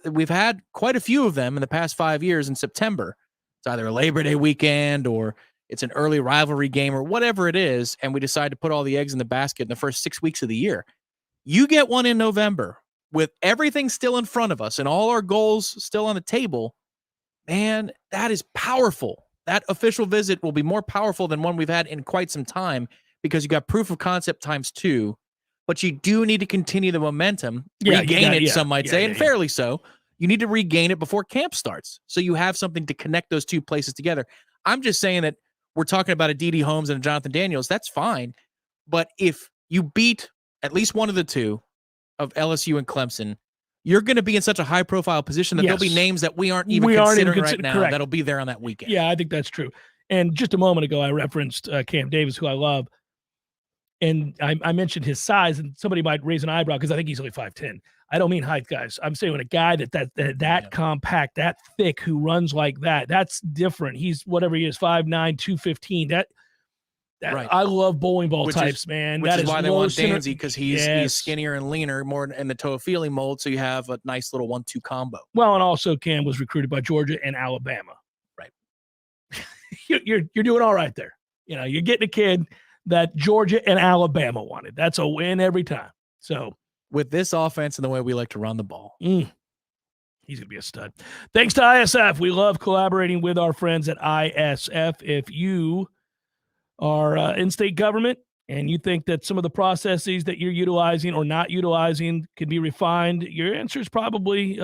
We've had quite a few of them in the past 5 years in September. It's either a Labor Day weekend or it's an early rivalry game or whatever it is, and we decide to put all the eggs in the basket in the first 6 weeks of the year. You get one in November with everything still in front of us and all our goals still on the table, man, that is powerful. That official visit will be more powerful than one we've had in quite some time because you got proof of concept times 2, but you do need to continue the momentum, regain it, some might say, and fairly so. You need to regain it before camp starts so you have something to connect those two places together. I'm just saying that we're talking about a D.D. Holmes and a Jonathan Daniels. That's fine. But if you beat at least one of the two of LSU and Clemson, you're going to be in such a high-profile position that there'll be names that we aren't even considering right now that'll be there on that weekend. Yeah, I think that's true. And just a moment ago, I referenced Cam Davis, who I love. And I mentioned his size, and somebody might raise an eyebrow because I think he's only 5'10". I don't mean height, guys. I'm saying when a guy that compact, that thick, who runs like that, that's different. He's whatever he is, 5'9", 215. That right. I love bowling ball types, man. Which that is why they want center- Danzy, because he's skinnier and leaner, more in the Toafili mold, so you have a nice little 1-2 combo. Well, and also Cam was recruited by Georgia and Alabama. Right. you're doing all right there. You're getting a kid that Georgia and Alabama wanted. That's a win every time. So with this offense and the way we like to run the ball, he's going to be a stud. Thanks to ISF. We love collaborating with our friends at ISF. If you are in state government and you think that some of the processes that you're utilizing or not utilizing can be refined, your answer is probably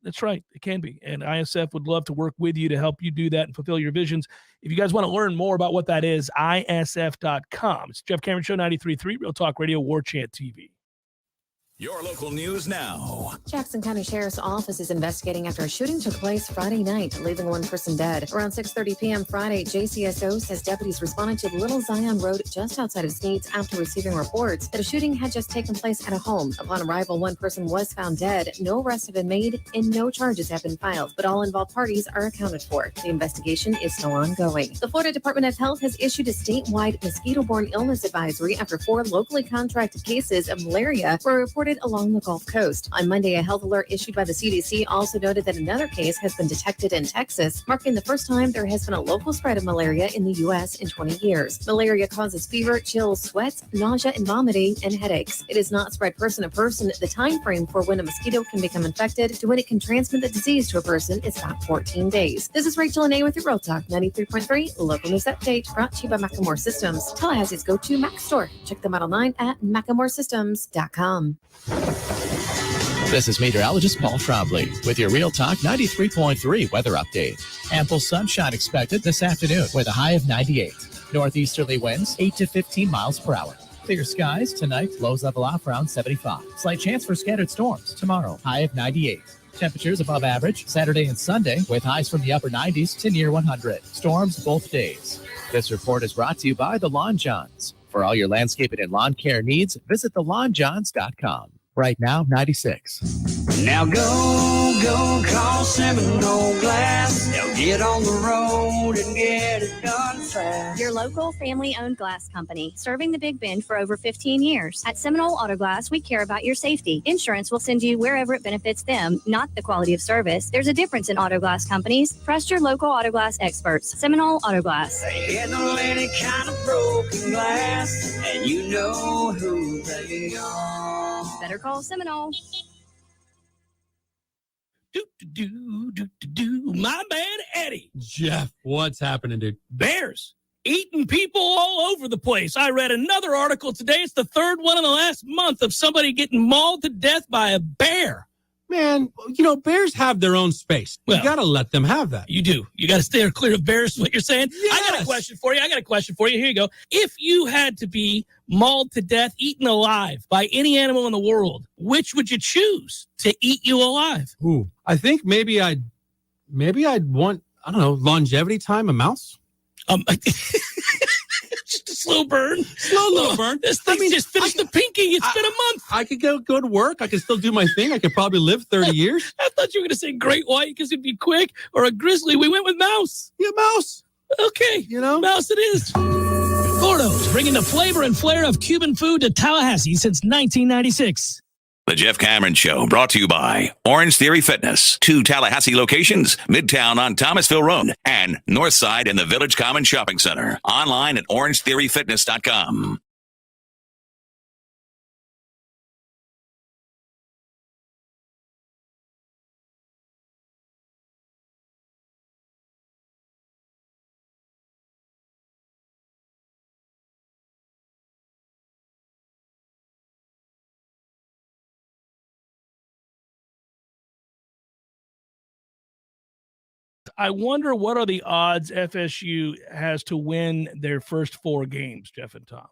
that's right. It can be. And ISF would love to work with you to help you do that and fulfill your visions. If you guys want to learn more about what that is, ISF.com. It's Jeff Cameron Show, 93.3 Real Talk Radio, Warchant TV. Your local news now. Jackson County Sheriff's Office is investigating after a shooting took place Friday night, leaving one person dead. Around 6:30 p.m. Friday, JCSO says deputies responded to Little Zion Road just outside of Sneads after receiving reports that a shooting had just taken place at a home. Upon arrival, one person was found dead. No arrests have been made and no charges have been filed, but all involved parties are accounted for. The investigation is still ongoing. The Florida Department of Health has issued a statewide mosquito-borne illness advisory after 4 locally contracted cases of malaria were reported along the Gulf Coast. On Monday, a health alert issued by the CDC also noted that another case has been detected in Texas, marking the first time there has been a local spread of malaria in the U.S. in 20 years. Malaria causes fever, chills, sweats, nausea, and vomiting, and headaches. It is not spread person to person. The time frame for when a mosquito can become infected to when it can transmit the disease to a person is about 14 days. This is Rachel Anay with your Real Talk 93.3 Local News Update, brought to you by Macklemore Systems, Tallahassee's go-to Mac store. Check them out online at MacklemoreSystems.com. This is meteorologist Paul Trombley with your Real Talk 93.3 weather update. Ample sunshine expected this afternoon with a high of 98. Northeasterly winds 8 to 15 miles per hour. Clear skies tonight, lows level off around 75. Slight chance for scattered storms tomorrow, high of 98. Temperatures above average Saturday and Sunday with highs from the upper 90s to near 100. Storms both days. This report is brought to you by the Lawn Johns. For all your landscaping and lawn care needs, visit thelawnjohns.com. Right now, 96. Now go call Seminole Glass. They'll get on the road and get it done fast. Your local family-owned glass company, serving the Big Bend for over 15 years. At Seminole Auto Glass, we care about your safety. Insurance will send you wherever it benefits them, not the quality of service. There's a difference in auto glass companies. Trust your local auto glass experts. Seminole Auto Glass. They handle any kind of broken glass, and you know who they are. Better call Seminole. My man Eddie. Jeff, what's happening, dude? Bears eating people all over the place. I read another article today. It's the third one in the last month of somebody getting mauled to death by a bear. Man, bears have their own space. You got to let them have that. You do. You got to stay clear of bears, is what you're saying? Yes. I got a question for you. Here you go. If you had to be mauled to death, eaten alive by any animal in the world, which would you choose to eat you alive? Ooh, I think maybe I'd want, longevity time, a mouse. Just slow burn. Slow burn. This thing just finished the pinky. It's been a month. I could go to work. I could still do my thing. I could probably live 30 years. I thought you were going to say great white because it'd be quick, or a grizzly. We went with mouse. Yeah, mouse. Okay. Mouse it is. Gordo's, bringing the flavor and flair of Cuban food to Tallahassee since 1996. The Jeff Cameron Show, brought to you by Orange Theory Fitness. 2 Tallahassee locations, Midtown on Thomasville Road and Northside in the Village Common Shopping Center. Online at orangetheoryfitness.com. I wonder what are the odds FSU has to win their first 4 games, Jeff and Tom.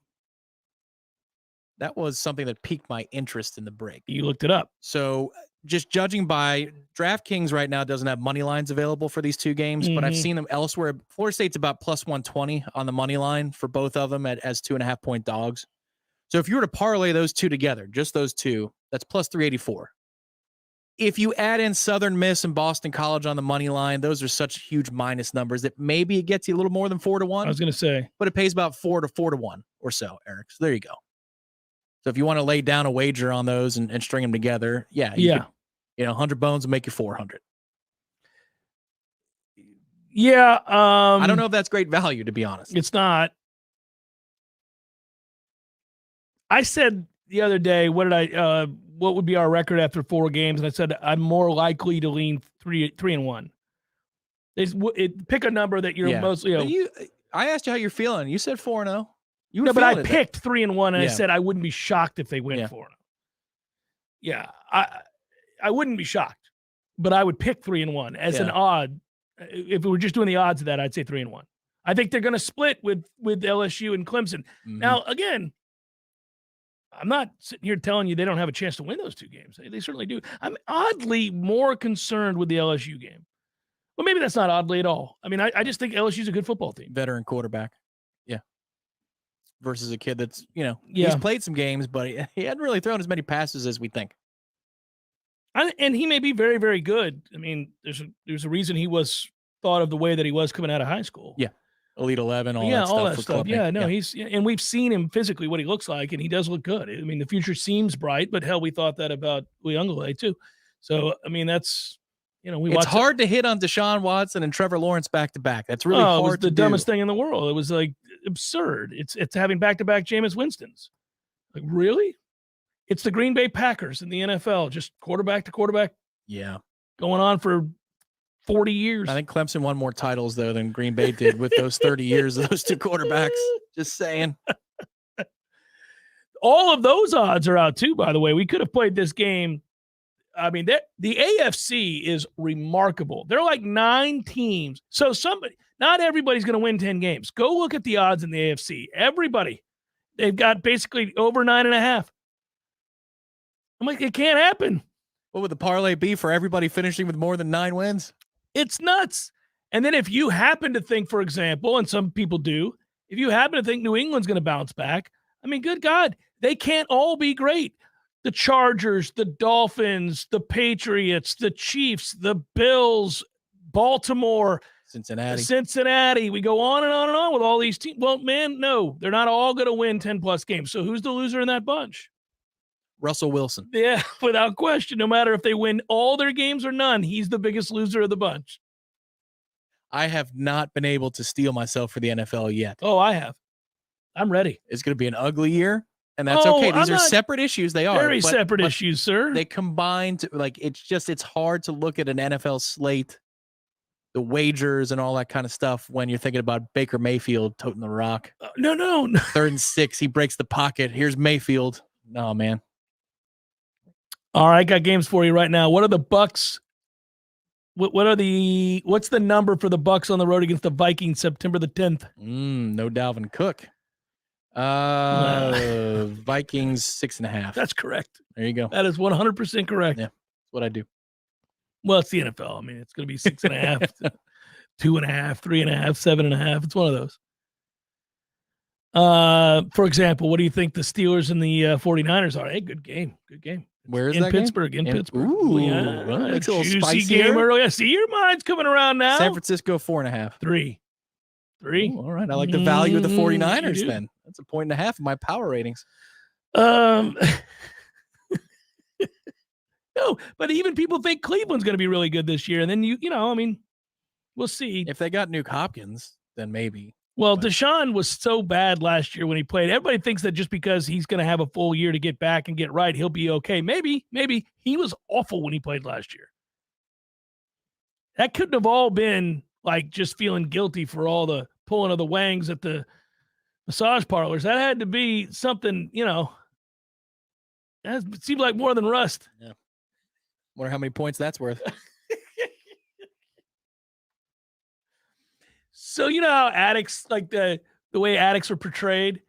That was something that piqued my interest in the break. You looked it up. So just judging by DraftKings right now doesn't have money lines available for these 2 games, but I've seen them elsewhere. Florida State's about plus 120 on the money line for both of them as 2.5 point dogs. So if you were to parlay those 2 together, just those 2, that's plus 384. If you add in Southern Miss and Boston College on the money line, those are such huge minus numbers that maybe it gets you a little more than 4-1. I was going to say, but it pays about 4 to 4-1 or so, Eric. So there you go. So if you want to lay down a wager on those and string them together, you could, 100 bones will make you 400. Yeah. I don't know if that's great value, to be honest. It's not. I said the other day, what would be our record after 4 games? And I said, I'm more likely to lean 3-1. Pick a number that you're mostly, I asked you how you're feeling. You said 4-0. No, but I picked 3-1 and I said, I wouldn't be shocked if they win 4-0. Yeah. I wouldn't be shocked, but I would pick 3-1 as an odd. If we were just doing the odds of that, I'd say 3-1. I think they're going to split with LSU and Clemson. Now, again, I'm not sitting here telling you they don't have a chance to win those 2 games. They certainly do. I'm oddly more concerned with the LSU game. Well, maybe that's not oddly at all. I mean, I just think LSU's a good football team. Veteran quarterback. Yeah. Versus a kid that's, he's played some games, but he hadn't really thrown as many passes as we think. And he may be very, very good. I mean, there's a reason he was thought of the way that he was coming out of high school. Yeah. Elite 11, all that stuff. Yeah, no, and we've seen him physically, what he looks like, and he does look good. I mean, the future seems bright, but hell, we thought that about Uyunglele too. So, I mean, that's, it's hard to hit on Deshaun Watson and Trevor Lawrence back to back. That's really hard. It was the dumbest thing in the world. It was like absurd. It's having back-to-back Jameis Winstons. Like, really? It's the Green Bay Packers in the NFL, just quarterback to quarterback. Yeah. Going on for 40 years. I think Clemson won more titles, though, than Green Bay did with those 30 years of those 2 quarterbacks. Just saying. All of those odds are out, too, by the way. We could have played this game. I mean, the AFC is remarkable. There are like 9 teams. So not everybody's going to win 10 games. Go look at the odds in the AFC. Everybody. They've got basically over 9.5. I'm like, it can't happen. What would the parlay be for everybody finishing with more than 9 wins? It's nuts. And then if you happen to think, for example, and some people do, if you happen to think New England's going to bounce back, I mean, good God, they can't all be great. The Chargers, the Dolphins, the Patriots, the Chiefs, the Bills, Baltimore, Cincinnati. We go on and on and on with all these teams. Well, man, no, they're not all going to win 10-plus games. So who's the loser in that bunch? Russell Wilson. Yeah, without question. No matter if they win all their games or none, he's the biggest loser of the bunch. I have not been able to steel myself for the NFL yet. Oh, I have. I'm ready. It's going to be an ugly year, and that's okay. These are separate issues. They are. Very separate issues, sir. They combine to, it's hard to look at an NFL slate, the wagers and all that kind of stuff when you're thinking about Baker Mayfield toting the rock. No. 3rd and 6, he breaks the pocket. Here's Mayfield. No, man. All right, got games for you right now. What are the Bucks? What's the number for the Bucks on the road against the Vikings September the 10th? No Dalvin Cook. Vikings 6.5. That's correct. There you go. That is 100% correct. Yeah, that's what I do. Well, it's the NFL. I mean, it's going to be 6.5, 2.5, 3.5, 7.5. It's one of those. For example, what do you think the Steelers and the 49ers are? Hey, good game. Good game. Where is in that Pittsburgh? game? In Pittsburgh. Ooh, Yeah, well, that makes it a little juicy spicier. game early. I see your mind's coming around now. San Francisco 4.5. 3. Ooh, all right. I like the value of the 49ers you do. then. That's a 1.5 in my power ratings. No, but even people think Cleveland's going to be really good this year. And then, we'll see. If they got Nuke Hopkins, then maybe. Well, Deshaun was so bad last year when he played. Everybody thinks that just because he's going to have a full year to get back and get right, he'll be okay. Maybe. He was awful when he played last year. That couldn't have all been like just feeling guilty for all the pulling of the wangs at the massage parlors. That had to be something, that seemed like more than rust. Yeah. Wonder how many points that's worth. So how addicts, like the way addicts are portrayed,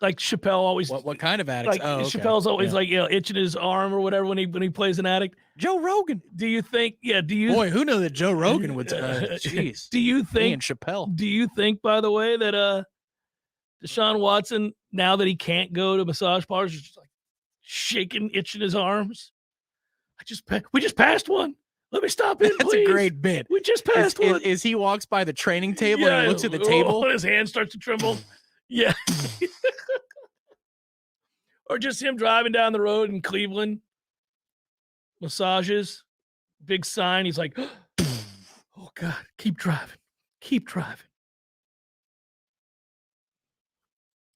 like Chappelle always. What kind of addicts? Like okay. Chappelle's always itching his arm or whatever when he plays an addict. Joe Rogan. Do you think? Yeah. Do you? Boy, who knew that Joe Rogan would? Jeez. Do you think? And Chappelle. Do you think, by the way, that Deshaun Watson, now that he can't go to massage parlors, is just like shaking, itching his arms? We just passed one. Let me stop in, That's please. a great bit. We just passed one. Is he walks by the training table and he looks at the table? And his hand starts to tremble. Yeah. Or just him driving down the road in Cleveland. Massages. Big sign. He's like, oh, God, keep driving. Keep driving.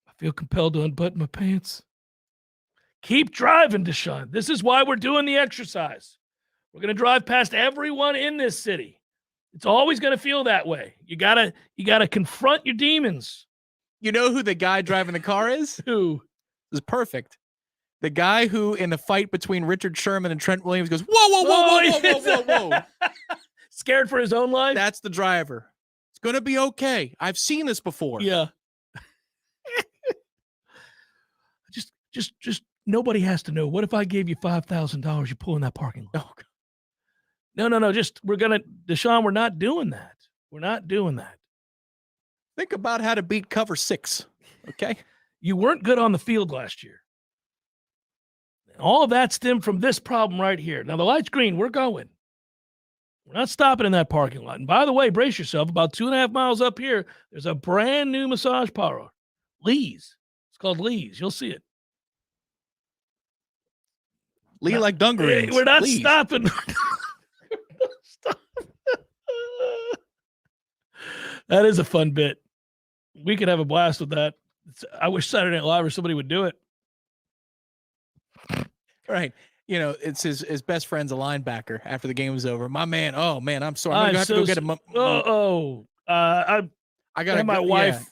I feel compelled to unbutton my pants. Keep driving, Deshaun. This is why we're doing the exercise. We're going to drive past everyone in this city. It's always going to feel that way. You gotta confront your demons. You know who the guy driving the car is? Who? This is perfect. The guy who, in the fight between Richard Sherman and Trent Williams, goes, whoa. Scared for his own life? That's the driver. It's going to be okay. I've seen this before. Yeah. Just nobody has to know. What if I gave you $5,000? You pull in that parking lot. Oh, God. No. Deshaun, we're not doing that. We're not doing that. Think about how to beat cover 6. Okay. You weren't good on the field last year. All of that stemmed from this problem right here. Now the light's green. We're going. We're not stopping in that parking lot. And by the way, brace yourself. About 2.5 miles up here, there's a brand new massage parlor. Lee's. It's called Lee's. You'll see it. Lee like dungarees. We're not Please. stopping. That is a fun bit. We could have a blast with that. I wish Saturday Night Live or somebody would do it. Right. It's his best friend's a linebacker after the game was over. My man. Oh, man, I'm sorry. I'm going to have to go get him. I got my wife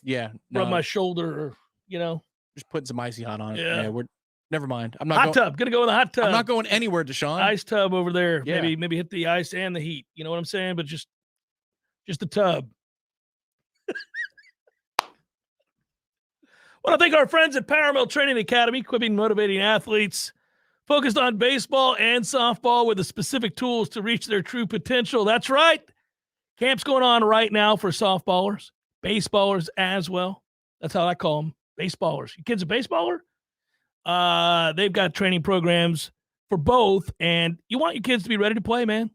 rub my shoulder, Just putting some icy hot on it. Yeah. We're never mind. I'm not hot tub. Gonna go in the hot tub. I'm not going anywhere, Deshaun. Ice tub over there. Yeah. Maybe hit the ice and the heat. You know what I'm saying? But just the tub. Want to thank our friends at Power Mill Training Academy, equipping motivating athletes focused on baseball and softball with the specific tools to reach their true potential. That's right. Camp's going on right now for softballers, baseballers as well. That's how I call them, baseballers. Your kid's a baseballer? They've got training programs for both, and you want your kids to be ready to play, man.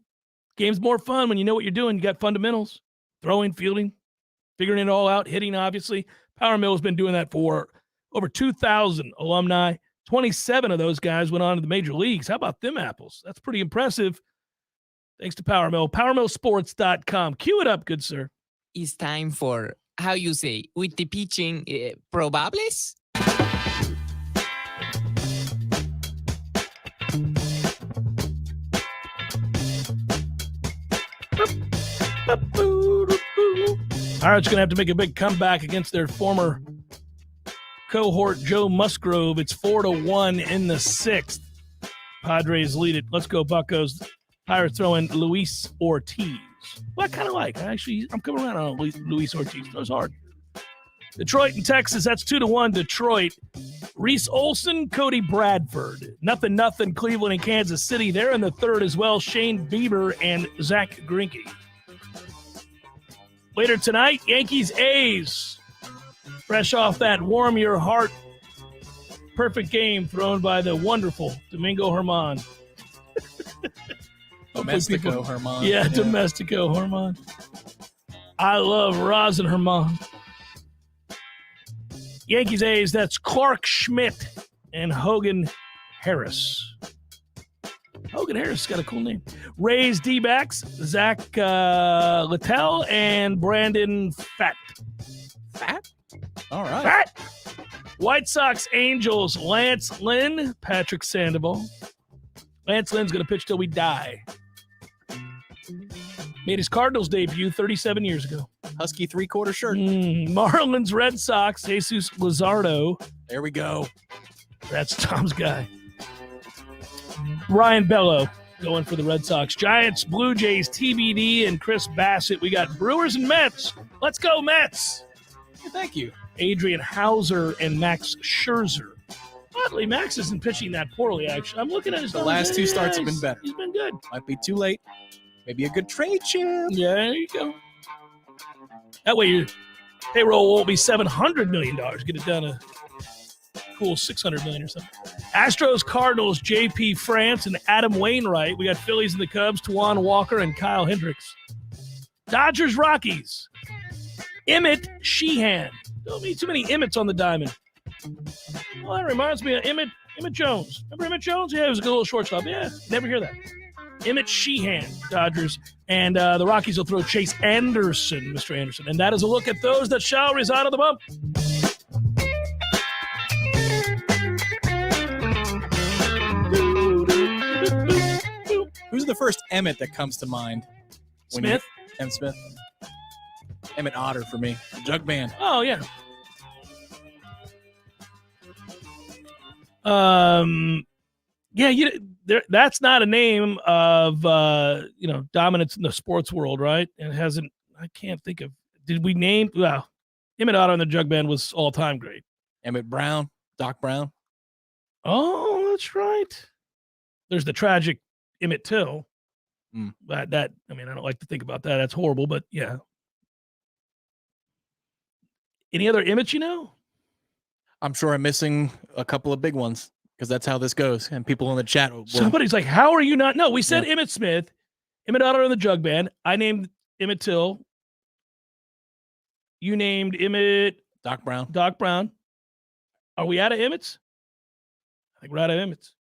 Game's more fun when you know what you're doing. You got fundamentals, throwing, fielding, figuring it all out, hitting, obviously. Power Mill has been doing that for over 2,000 alumni. 27 of those guys went on to the major leagues. How about them apples? That's pretty impressive. Thanks to Power Mill. PowerMillSports.com. Cue it up, good sir. It's time for, how you say, with the pitching, probables? Pirates going to have to make a big comeback against their former cohort, Joe Musgrove. It's 4-1 in the 6th. Padres lead it. Let's go, Buccos. Pirates throwing Luis Ortiz. Well, I kind of like. I'm coming around on Luis Ortiz. Throws hard. Detroit and Texas. That's 2-1 Detroit. Reese Olson, Cody Bradford. 0-0 Cleveland and Kansas City. They're in the 3rd as well. Shane Bieber and Zach Greinke. Later tonight, Yankees A's. Fresh off that warm your heart perfect game thrown by the wonderful Domingo Herman. Domestico Herman. Yeah, Domestico Herman. I love Rosin Herman. Yankees A's, that's Clark Schmidt and Hogan Harris. Hogan Harris got a cool name. Rays D-backs, Zach Littell and Brandon Fat. Fat? All right. Fat! White Sox Angels, Lance Lynn, Patrick Sandoval. Lance Lynn's going to pitch till we die. Made his Cardinals debut 37 years ago. Husky three-quarter shirt. Marlins Red Sox, Jesus Luzardo. There we go. That's Tom's guy. Ryan Bello going for the Red Sox. Giants, Blue Jays, TBD, and Chris Bassett. We got Brewers and Mets. Let's go, Mets. Thank you. Adrian Hauser and Max Scherzer. Oddly, Max isn't pitching that poorly, actually. I'm looking at his The last two starts have been better. He's been good. Might be too late. Maybe a good trade chip. Yeah, there you go. That way your payroll won't be $700 million. Get it done a cool $600 million or something. Astros, Cardinals, JP France, and Adam Wainwright. We got Phillies and the Cubs, Tawan Walker and Kyle Hendricks. Dodgers, Rockies. Emmett Sheehan. Don't need too many Emmets on the diamond. Well, that reminds me of Emmett Jones. Remember Emmett Jones? Yeah, he was a good little shortstop. Yeah, never hear that. Emmett Sheehan, Dodgers. And the Rockies will throw Chase Anderson, Mr. Anderson. And that is a look at those that shall reside on the bump. Who's the first Emmett that comes to mind? Smith? M. Smith. Emmett Otter for me. Jug band. Oh, yeah. That's not a name of dominance in the sports world, right? And it hasn't. I can't think of. Did we name? Well, Emmett Otter on the Jug Band was all time great. Emmett Brown, Doc Brown. Oh, that's right. There's the tragic Emmett Till. But I don't like to think about that. That's horrible. But yeah. Any other Emmets you know? I'm sure I'm missing a couple of big ones because that's how this goes. And people in the chat. Somebody's like, how are you not? No, we said Emmett Smith, Emmett Otter on the Jug Band. I named Emmett Till. You named Emmett. Doc Brown. Doc Brown. Are we out of Emmets? I think we're out of Emmets.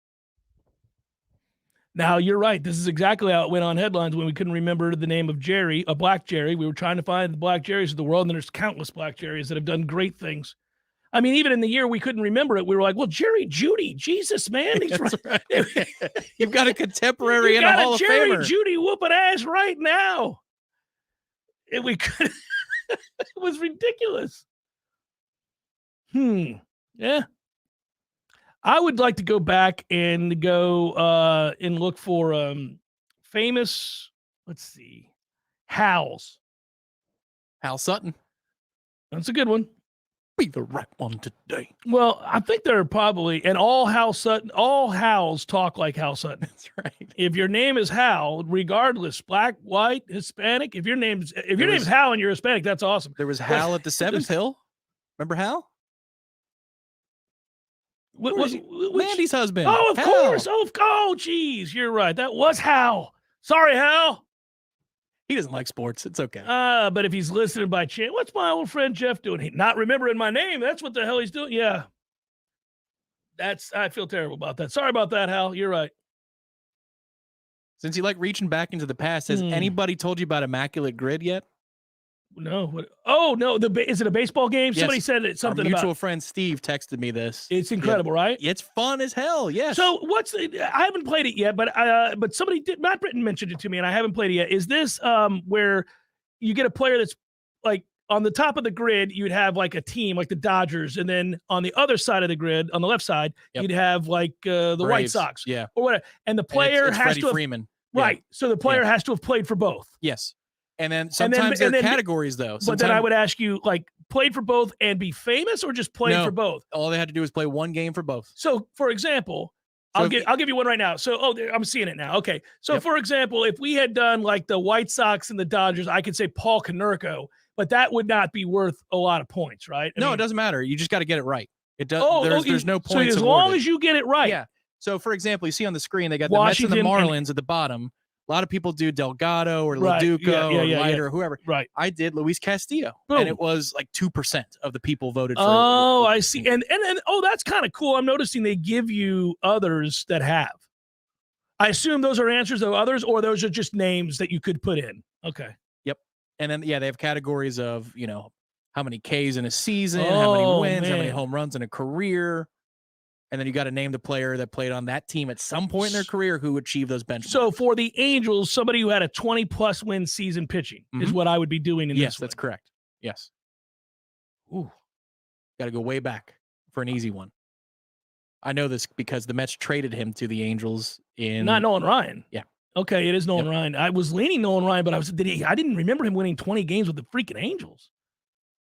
Now, you're right. This is exactly how it went on headlines when we couldn't remember the name of Jerry, a Black Jerry. We were trying to find the Black Jerrys of the world, and there's countless Black Jerrys that have done great things. I mean, even in the year we couldn't remember it, we were like, well, Jerry Judy, Jesus, man. He's right. You've got a contemporary and a Hall of Jerry Famer. Judy whooping ass right now. And we could. It was ridiculous. Yeah. I would like to go back and go and look for famous, let's see, Hals. Hal Sutton. That's a good one. Be the right one today. Well, I think there are probably, and all Hals talk like Hal Sutton. That's right. If your name is Hal, regardless, black, white, Hispanic, if your name's Hal and you're Hispanic, that's awesome. There was Hal at the Seventh Hill. Remember Hal? Mandy's husband. Oh, of Hal. course. Oh, geez. You're right. That was Hal. Sorry, Hal. He doesn't like sports. It's okay. But if he's listening by chance, what's my old friend Jeff doing? He not remembering my name. That's what the hell he's doing. Yeah. I feel terrible about that. Sorry about that, Hal. You're right. Since you like reaching back into the past, has anybody told you about Immaculate Grid yet? No. What? Oh, no. Is it a baseball game? Yes. Somebody said it's something Our mutual about. friend Steve texted me this. It's incredible, right? It's fun as hell. Yes. So I haven't played it yet, but somebody did. Matt Britton mentioned it to me, and I haven't played it yet. Is this where you get a player that's like on the top of the grid? You'd have like a team like the Dodgers, and then on the other side of the grid, on the left side, you'd have like the Braves. White Sox, yeah, or whatever. And the player it's has Freddie to have, Freeman, right? So the player has to have played for both. Yes. And then sometimes there are categories, though. But then I would ask you, like, played for both and be famous, or just played for both? All they had to do was play one game for both. So, for example, I'll give you one right now. So, I'm seeing it now. Okay. So, for example, if we had done like the White Sox and the Dodgers, I could say Paul Konerko. but that would not be worth a lot of points, right? It doesn't matter. You just got to get it right. It does. There's no points. So as long as you get it right. Yeah. So, for example, you see on the screen, they got Washington the Mets and the Marlins at the bottom. A lot of people do Delgado or Right. Leduco or Leiter yeah. or whoever. Right. I did Luis Castillo, Boom. and it was like 2% of the people voted for. Oh, I see. And that's kind of cool. I'm noticing they give you others that have. I assume those are answers of others, or those are just names that you could put in. Okay. Yep. And then, they have categories of, how many Ks in a season, how many wins, how many home runs in a career. And then you got to name the player that played on that team at some point in their career who achieved those benchmarks. So for the Angels, somebody who had a 20-plus win season pitching is what I would be doing in this one. Yes, that's correct. Yes. Ooh. Got to go way back for an easy one. I know this because the Mets traded him to the Angels in... Not Nolan Ryan. Yeah. Okay, it is Nolan Ryan. I was leaning Nolan Ryan, but I didn't remember him winning 20 games with the freaking Angels.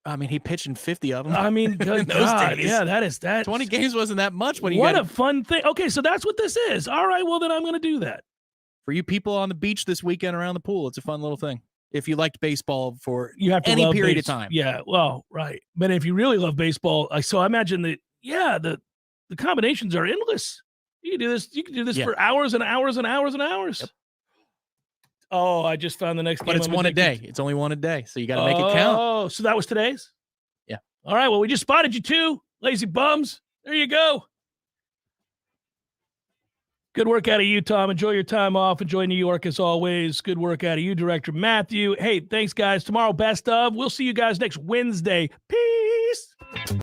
I mean, he pitched in 50 of them. I mean, good God. Yeah, that is that. 20 games wasn't that much when you What a fun thing. Okay, so that's what this is. All right, well, then I'm going to do that. For you people on the beach this weekend around the pool, it's a fun little thing. If you liked baseball for you have to any love period of time. Yeah, well, right. But if you really love baseball, so I imagine that, the combinations are endless. You can do this for hours and hours and hours and hours. Yep. Oh, I just found the next game. But it's one a day. It's only one a day, so you got to make it count. Oh, so that was today's? Yeah. All right, well, we just spotted you too, lazy bums. There you go. Good work out of you, Tom. Enjoy your time off. Enjoy New York as always. Good work out of you, Director Matthew. Hey, thanks, guys. Tomorrow, best of. We'll see you guys next Wednesday. Peace.